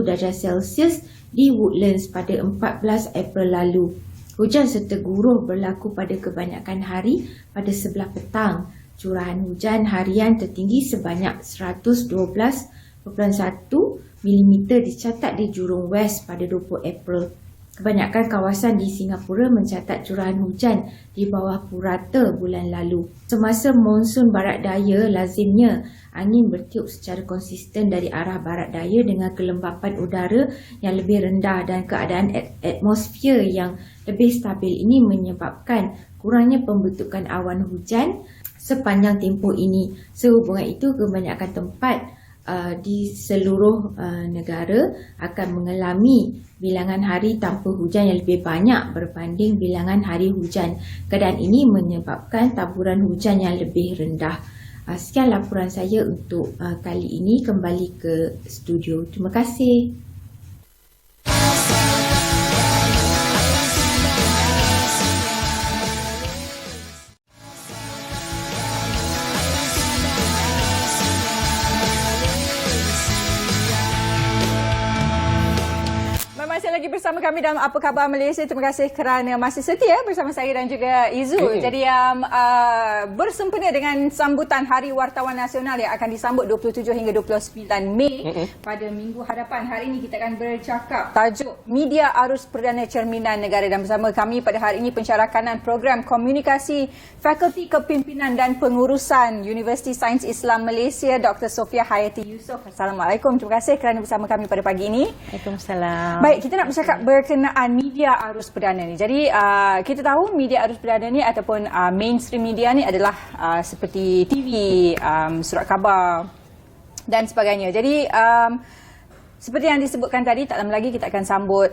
darjah Celsius di Woodlands pada 14 April lalu. Hujan serta guruh berlaku pada kebanyakan hari pada sebelah petang. Curahan hujan harian tertinggi sebanyak 112.1 mm dicatat di Jurong West pada 20 April. Kebanyakan kawasan di Singapura mencatat curahan hujan di bawah purata bulan lalu. Semasa monsun barat daya, lazimnya angin bertiup secara konsisten dari arah barat daya dengan kelembapan udara yang lebih rendah dan keadaan atmosfer yang lebih stabil. Ini menyebabkan kurangnya pembentukan awan hujan sepanjang tempoh ini. Sehubungan itu, kebanyakan tempat di seluruh negara akan mengalami bilangan hari tanpa hujan yang lebih banyak berbanding bilangan hari hujan. Keadaan ini menyebabkan taburan hujan yang lebih rendah. Sekian laporan saya untuk kali ini. Kembali ke studio. Terima kasih. Masih lagi bersama kami dalam Apa Khabar Malaysia. Terima kasih kerana masih setia bersama saya dan juga Izul. Jadi bersempena dengan sambutan Hari Wartawan Nasional yang akan disambut 27 hingga 29 Mei pada minggu hadapan. Hari ini kita akan bercakap tajuk Media Arus Perdana Cerminan Negara, dan bersama kami pada hari ini pensyarah kanan Program Komunikasi Fakulti Kepimpinan dan Pengurusan Universiti Sains Islam Malaysia, Dr. Sofia Hayati Yusof. Assalamualaikum. Terima kasih kerana bersama kami pada pagi ini. Waalaikumsalam. Baik, kita nak bercakap berkenaan media arus perdana ni. Jadi kita tahu media arus perdana ni ataupun mainstream media ni adalah seperti TV, surat khabar dan sebagainya. Jadi seperti yang disebutkan tadi, tak lama lagi kita akan sambut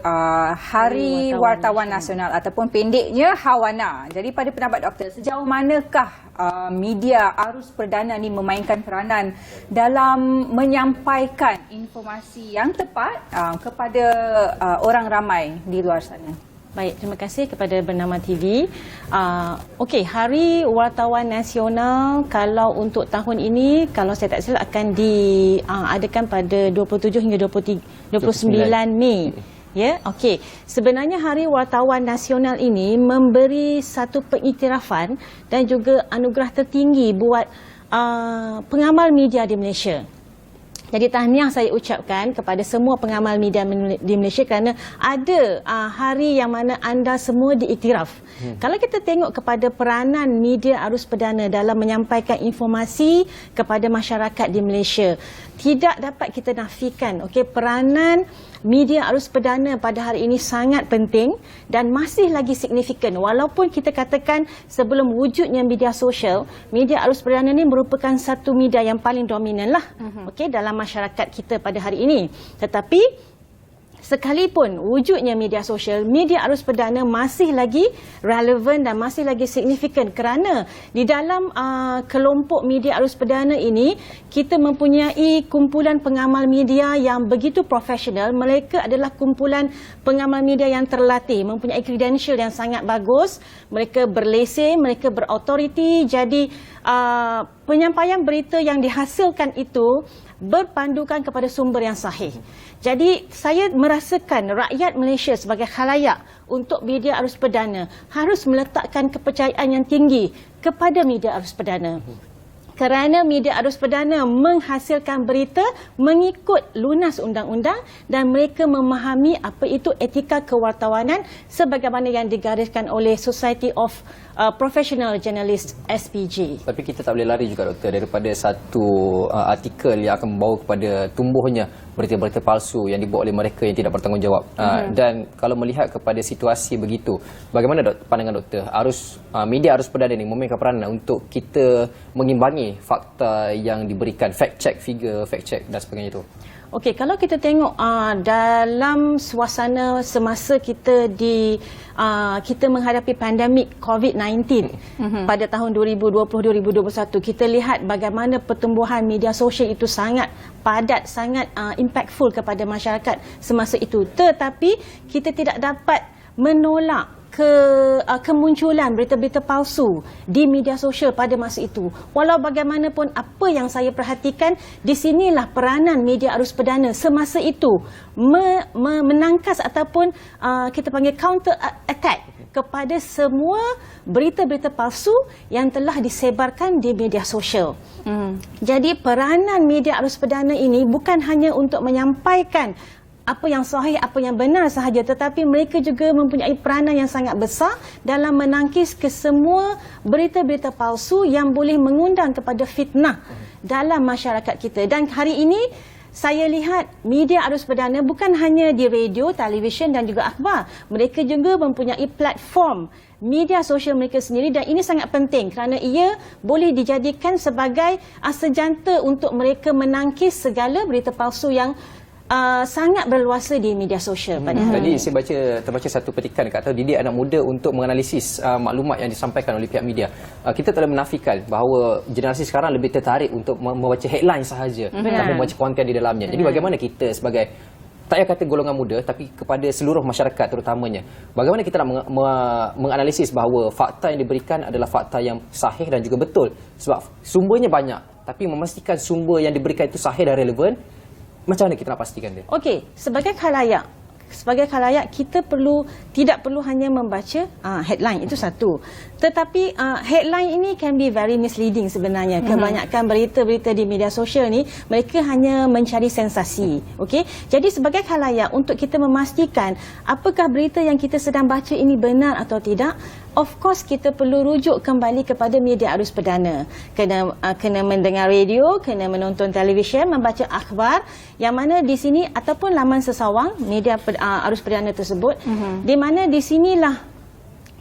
Hari Wartawan Nasional ataupun pendeknya HAWANA. Jadi pada pendapat doktor, sejauh manakah media arus perdana ni memainkan peranan dalam menyampaikan informasi yang tepat kepada orang ramai di luar sana? Baik, terima kasih kepada Bernama TV. Okey, Hari Wartawan Nasional kalau untuk tahun ini, kalau saya tak silap, akan diadakan pada 27 hingga 29 Mei. Ya, okey. Sebenarnya Hari Wartawan Nasional ini memberi satu pengiktirafan dan juga anugerah tertinggi buat pengamal media di Malaysia. Jadi tahniah saya ucapkan kepada semua pengamal media di Malaysia kerana ada hari yang mana anda semua diiktiraf. Kalau kita tengok kepada peranan media arus perdana dalam menyampaikan informasi kepada masyarakat di Malaysia, tidak dapat kita nafikan peranan media arus perdana pada hari ini sangat penting dan masih lagi signifikan. Walaupun kita katakan sebelum wujudnya media sosial, media arus perdana ini merupakan satu media yang paling dominan lah dalam masyarakat kita pada hari ini. Tetapi sekalipun wujudnya media sosial, media arus perdana masih lagi relevan dan masih lagi signifikan kerana di dalam kelompok media arus perdana ini kita mempunyai kumpulan pengamal media yang begitu profesional. Mereka adalah kumpulan pengamal media yang terlatih, mempunyai credential yang sangat bagus. Mereka berlesen, mereka berautoriti. Jadi penyampaian berita yang dihasilkan itu berpandukan kepada sumber yang sahih. Jadi saya merasakan rakyat Malaysia sebagai khalayak untuk media arus perdana harus meletakkan kepercayaan yang tinggi kepada media arus perdana. Kerana media arus perdana menghasilkan berita mengikut lunas undang-undang dan mereka memahami apa itu etika kewartawanan sebagaimana yang digariskan oleh Society of Professional Journalists SPJ. Tapi kita tak boleh lari juga, Doktor, daripada satu artikel yang akan membawa kepada tumbuhnya berita-berita palsu yang dibuat oleh mereka yang tidak bertanggungjawab. Dan kalau melihat kepada situasi begitu, bagaimana pandangan Doktor? Media arus perdana ini memainkan peranan untuk kita mengimbangi fakta yang diberikan, fact check, figure fact check dan sebagainya itu. Okey, kalau kita tengok dalam suasana semasa kita menghadapi pandemik COVID-19 pada tahun 2020-2021, kita lihat bagaimana pertumbuhan media sosial itu sangat padat, sangat impactful kepada masyarakat semasa itu. Tetapi kita tidak dapat menolak kemunculan berita-berita palsu di media sosial pada masa itu. Walau bagaimanapun, apa yang saya perhatikan, di sinilah peranan media arus perdana semasa itu menangkas ataupun kita panggil counter attack kepada semua berita-berita palsu yang telah disebarkan di media sosial. Jadi peranan media arus perdana ini bukan hanya untuk menyampaikan apa yang sahih, apa yang benar sahaja, tetapi mereka juga mempunyai peranan yang sangat besar dalam menangkis kesemua berita-berita palsu yang boleh mengundang kepada fitnah dalam masyarakat kita. Dan hari ini saya lihat media arus perdana bukan hanya di radio, televisyen dan juga akhbar. Mereka juga mempunyai platform media sosial mereka sendiri dan ini sangat penting kerana ia boleh dijadikan sebagai asas-janta untuk mereka menangkis segala berita palsu yang sangat berluasa di media sosial pada hari ini. Tadi saya terbaca satu petikan dekat atas didik anak muda untuk menganalisis maklumat yang disampaikan oleh pihak media. Kita tak boleh menafikan bahawa generasi sekarang lebih tertarik untuk membaca headline sahaja tanpa membaca konten di dalamnya. Jadi bagaimana kita sebagai, tak payah kata golongan muda, tapi kepada seluruh masyarakat terutamanya, bagaimana kita nak menganalisis bahawa fakta yang diberikan adalah fakta yang sahih dan juga betul. Sebab sumbernya banyak, tapi memastikan sumber yang diberikan itu sahih dan relevan, macam mana kita nak pastikan dia? Okey, sebagai khalayak kita tidak perlu hanya membaca headline, itu satu. Tetapi headline ini can be very misleading sebenarnya. Kebanyakan berita-berita di media sosial ni mereka hanya mencari sensasi. Okey. Jadi sebagai khalayak, untuk kita memastikan apakah berita yang kita sedang baca ini benar atau tidak, of course kita perlu rujuk kembali kepada media arus perdana. Kena mendengar radio, kena menonton televisyen, membaca akhbar, yang mana di sini ataupun laman sesawang media arus perdana tersebut, di mana di sinilah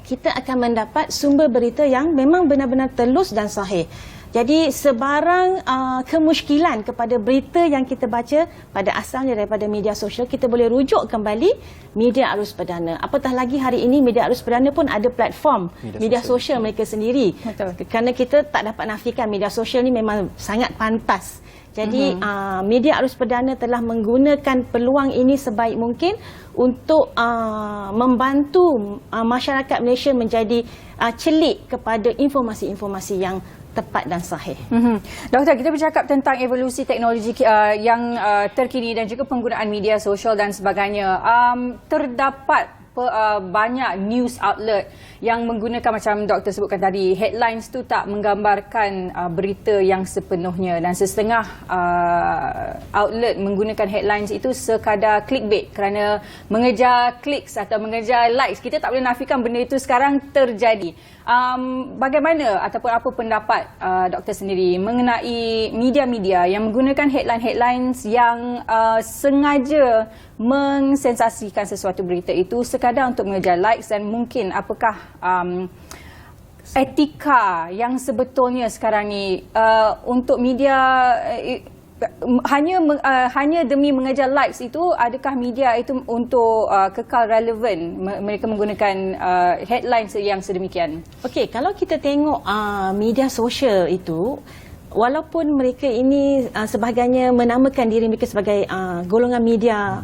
kita akan mendapat sumber berita yang memang benar-benar telus dan sahih. Jadi sebarang kemusykilan kepada berita yang kita baca pada asalnya daripada media sosial, kita boleh rujuk kembali media arus perdana. Apatah lagi hari ini media arus perdana pun ada platform media sosial mereka sendiri. Betul. Kerana kita tak dapat nafikan media sosial ni memang sangat pantas. Jadi media arus perdana telah menggunakan peluang ini sebaik mungkin untuk membantu masyarakat Malaysia menjadi celik kepada informasi-informasi yang tepat dan sahih. Doktor, kita bercakap tentang evolusi teknologi yang terkini dan juga penggunaan media sosial dan sebagainya. Terdapat banyak news outlet yang menggunakan, macam doktor sebutkan tadi, headlines tu tak menggambarkan berita yang sepenuhnya, dan setengah outlet menggunakan headlines itu sekadar clickbait kerana mengejar clicks atau mengejar likes. Kita tak boleh nafikan benda itu sekarang terjadi. Bagaimana ataupun apa pendapat doktor sendiri mengenai media-media yang menggunakan headlines yang sengaja mensensasikan sesuatu berita itu sekadar untuk mengejar likes, dan mungkin apakah etika yang sebetulnya sekarang ni untuk media hanya demi mengejar likes itu, adakah media itu untuk kekal relevan mereka menggunakan headlines yang sedemikian? Okey, kalau kita tengok media sosial itu, walaupun mereka ini sebahagiannya menamakan diri mereka sebagai golongan media,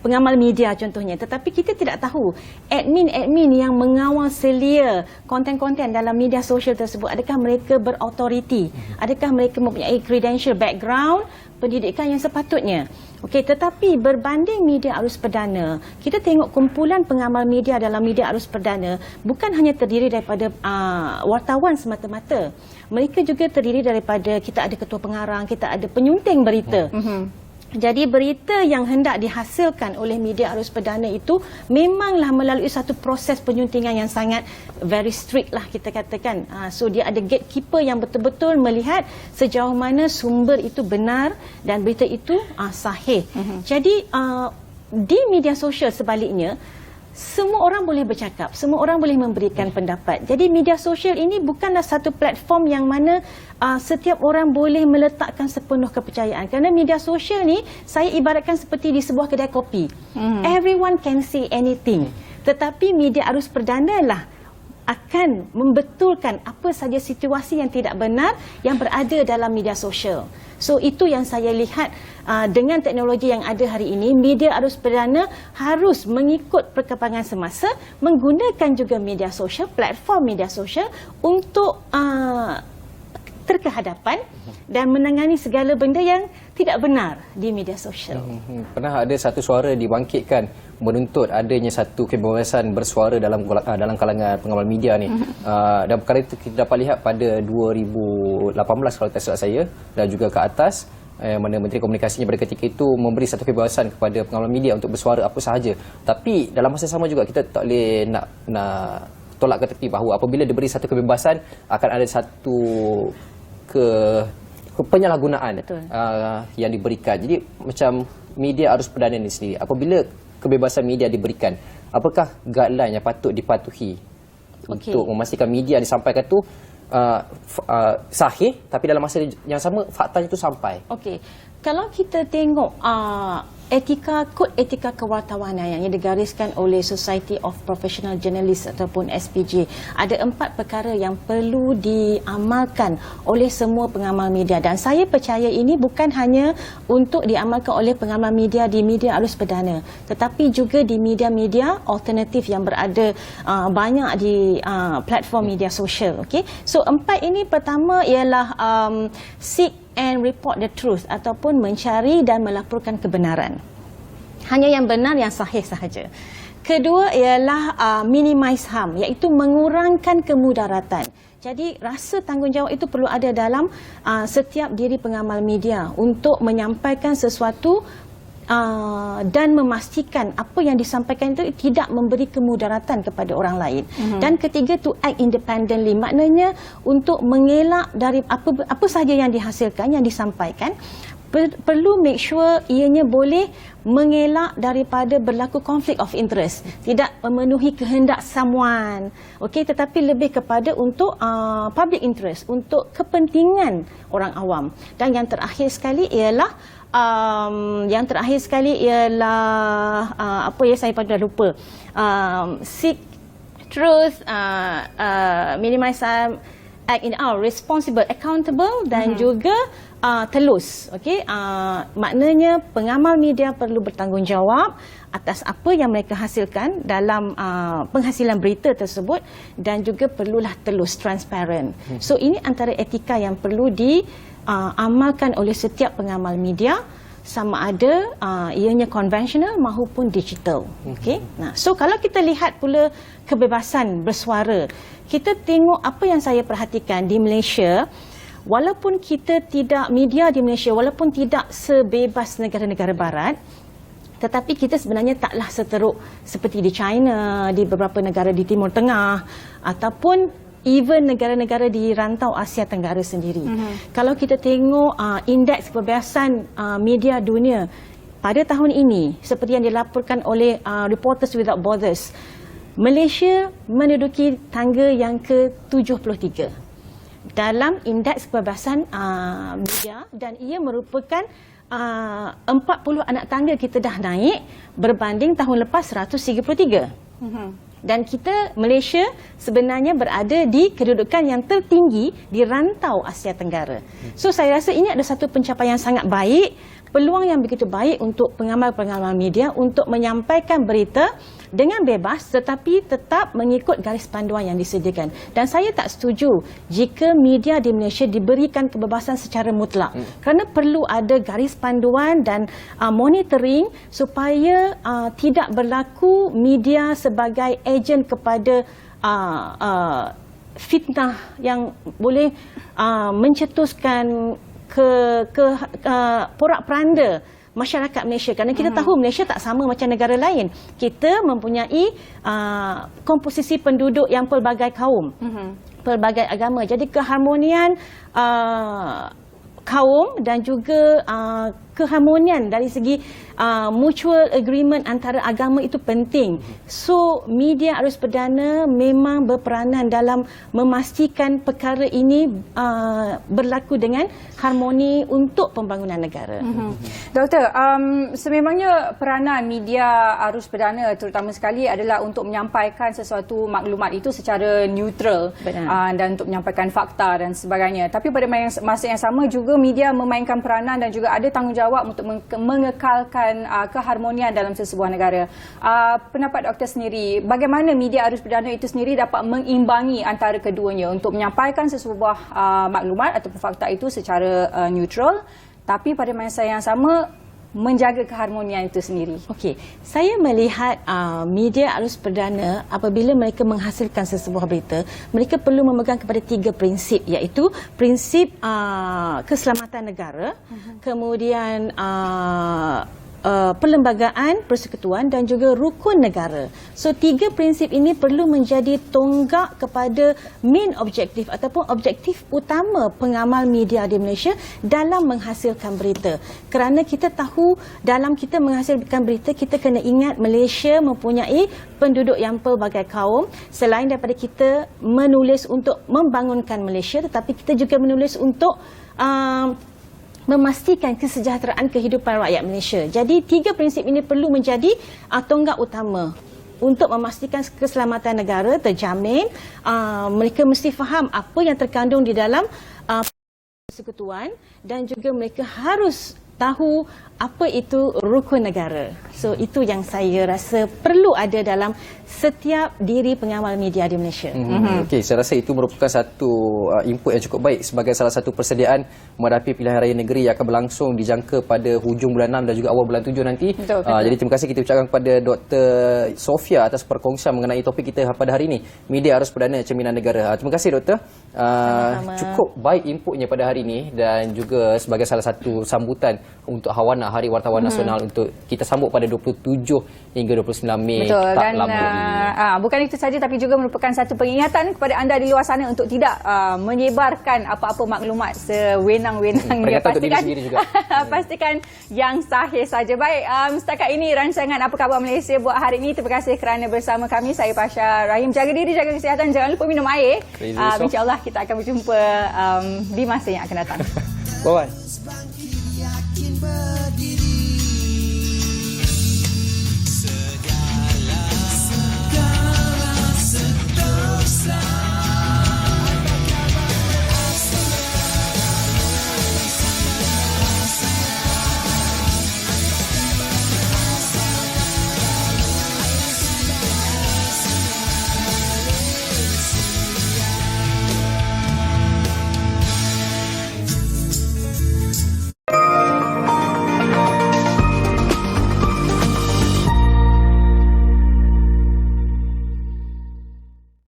pengamal media contohnya, tetapi kita tidak tahu admin yang mengawal selia konten-konten dalam media sosial tersebut, adakah mereka berautoriti, adakah mereka mempunyai credential background pendidikan yang sepatutnya. Okey, tetapi berbanding media arus perdana, kita tengok kumpulan pengamal media dalam media arus perdana bukan hanya terdiri daripada wartawan semata-mata. Mereka juga terdiri daripada, kita ada ketua pengarang, kita ada penyunting berita. Jadi berita yang hendak dihasilkan oleh media arus perdana itu memanglah melalui satu proses penyuntingan yang sangat very strict lah kita katakan. So dia ada gatekeeper yang betul-betul melihat sejauh mana sumber itu benar dan berita itu sahih. Jadi di media sosial sebaliknya, semua orang boleh bercakap, semua orang boleh memberikan pendapat. Jadi media sosial ini bukanlah satu platform yang mana setiap orang boleh meletakkan sepenuh kepercayaan. Kerana media sosial ni saya ibaratkan seperti di sebuah kedai kopi. Everyone can say anything. Tetapi media arus perdana lah akan membetulkan apa saja situasi yang tidak benar yang berada dalam media sosial. So itu yang saya lihat dengan teknologi yang ada hari ini, media arus perdana harus mengikut perkembangan semasa, menggunakan juga media sosial, platform media sosial untuk terkehadapan dan menangani segala benda yang tidak benar di media sosial. Pernah ada satu suara dibangkitkan menuntut adanya satu kebebasan bersuara dalam kalangan pengamal media ni. Dan perkara itu kita dapat lihat pada 2018 kalau tak silap saya, dan juga ke atas, mana Menteri Komunikasinya pada ketika itu memberi satu kebebasan kepada pengamal media untuk bersuara apa sahaja. Tapi dalam masa sama juga kita tak boleh nak tolak ke tepi bahawa apabila diberi satu kebebasan akan ada satu penyalahgunaan yang diberikan. Jadi macam media arus perdana ini sendiri, apabila kebebasan media diberikan, apakah guideline yang patut dipatuhi untuk memastikan media yang disampaikan itu sahih, tapi dalam masa yang sama faktanya itu sampai? Okey, kalau kita tengok kod etika kewartawanan yang digariskan oleh Society of Professional Journalists ataupun SPJ, ada 4 perkara yang perlu diamalkan oleh semua pengamal media, dan saya percaya ini bukan hanya untuk diamalkan oleh pengamal media di media arus perdana, tetapi juga di media-media alternatif yang berada banyak di platform media sosial. Okay? So 4 ini, pertama ialah seek and report the truth ataupun mencari dan melaporkan kebenaran. Hanya yang benar, yang sahih sahaja. Kedua ialah minimize harm, iaitu mengurangkan kemudaratan. Jadi rasa tanggungjawab itu perlu ada dalam setiap diri pengamal media untuk menyampaikan sesuatu dan memastikan apa yang disampaikan itu tidak memberi kemudaratan kepada orang lain. Dan ketiga, to act independently, maknanya untuk mengelak dari apa sahaja yang dihasilkan, yang disampaikan, perlu make sure ianya boleh mengelak daripada berlaku conflict of interest, tidak memenuhi kehendak someone, tetapi lebih kepada untuk public interest, untuk kepentingan orang awam. Dan yang terakhir sekali ialah saya pada lupa. Seek truth, minimize act in responsible, accountable, dan juga telus. Maknanya pengamal media perlu bertanggungjawab atas apa yang mereka hasilkan dalam penghasilan berita tersebut, dan juga perlulah telus, transparent. So ini antara etika yang perlu diamalkan oleh setiap pengamal media, sama ada ianya konvensional maupun digital. So kalau kita lihat pula kebebasan bersuara, kita tengok apa yang saya perhatikan di Malaysia. Walaupun kita tidak, media di Malaysia walaupun tidak sebebas negara-negara barat, tetapi kita sebenarnya taklah seteruk seperti di China, di beberapa negara di Timur Tengah, ataupun even negara-negara di rantau Asia Tenggara sendiri. Kalau kita tengok indeks kebebasan media dunia pada tahun ini, seperti yang dilaporkan oleh Reporters Without Borders, Malaysia menduduki tangga yang ke-73 dalam indeks kebebasan media, dan ia merupakan 40 anak tangga kita dah naik berbanding tahun lepas 133. Dan kita, Malaysia sebenarnya berada di kedudukan yang tertinggi di rantau Asia Tenggara. So saya rasa ini ada satu pencapaian sangat baik peluang yang begitu baik untuk pengamal-pengamal media untuk menyampaikan berita dengan bebas tetapi tetap mengikut garis panduan yang disediakan. Dan saya tak setuju jika media di Malaysia diberikan kebebasan secara mutlak. Kerana perlu ada garis panduan dan monitoring supaya tidak berlaku media sebagai ejen kepada fitnah yang boleh mencetuskan porak-peranda masyarakat Malaysia. Kerana kita tahu Malaysia tak sama macam negara lain. Kita mempunyai komposisi penduduk yang pelbagai kaum, pelbagai agama. Jadi keharmonian kaum dan juga keharmonian dari segi mutual agreement antara agama itu penting. So media arus perdana memang berperanan dalam memastikan perkara ini berlaku dengan harmoni untuk pembangunan negara. Doktor, sememangnya peranan media arus perdana terutama sekali adalah untuk menyampaikan sesuatu maklumat itu secara neutral dan untuk menyampaikan fakta dan sebagainya. Tapi pada masa yang sama juga media memainkan peranan dan juga ada tanggungjawab untuk mengekalkan keharmonian dalam sesebuah negara. Pendapat doktor sendiri, bagaimana media arus perdana itu sendiri dapat mengimbangi antara keduanya untuk menyampaikan sesebuah maklumat ataupun fakta itu secara neutral tapi pada masa yang sama menjaga keharmonian itu sendiri? Okey, saya melihat media arus perdana apabila mereka menghasilkan sesebuah berita, mereka perlu memegang kepada 3 prinsip, iaitu prinsip keselamatan negara, kemudian perlembagaan, persekutuan dan juga rukun negara. So 3 prinsip ini perlu menjadi tonggak kepada main objektif ataupun objektif utama pengamal media di Malaysia dalam menghasilkan berita. Kerana kita tahu dalam kita menghasilkan berita, kita kena ingat Malaysia mempunyai penduduk yang pelbagai kaum. Selain daripada kita menulis untuk membangunkan Malaysia, tetapi kita juga menulis untuk memastikan kesejahteraan kehidupan rakyat Malaysia. Jadi 3 prinsip ini perlu menjadi tonggak utama untuk memastikan keselamatan negara terjamin. Mereka mesti faham apa yang terkandung di dalam persekutuan dan juga mereka harus tahu apa itu rukun negara. So itu yang saya rasa perlu ada dalam setiap diri pengamal media di Malaysia. Okey, saya rasa itu merupakan satu input yang cukup baik sebagai salah satu persediaan menghadapi pilihan raya negeri yang akan berlangsung dijangka pada hujung bulan 6 dan juga awal bulan 7 nanti. Jadi terima kasih kita ucapkan kepada Dr. Sofia atas perkongsian mengenai topik kita pada hari ini, media arus perdana cerminan negara. Terima kasih Doktor. Cukup baik inputnya pada hari ini dan juga sebagai salah satu sambutan untuk Hawana, Hari Wartawan Nasional untuk kita sambut pada 27 hingga 29 Mei. Betul. Tak Dan lama. bukan itu saja tapi juga merupakan satu pengingatan kepada anda di luar sana untuk tidak menyebarkan apa-apa maklumat sewenang-wenangnya. Peringatan untuk diri sendiri juga. Pastikan yang sahih saja. Baik, setakat ini rancangan Apa Khabar Malaysia buat hari ini. Terima kasih kerana bersama kami. Saya Pasha Rahim. Jaga diri, jaga kesihatan. Jangan lupa minum air. InsyaAllah kita akan berjumpa di masa yang akan datang. Bye-bye.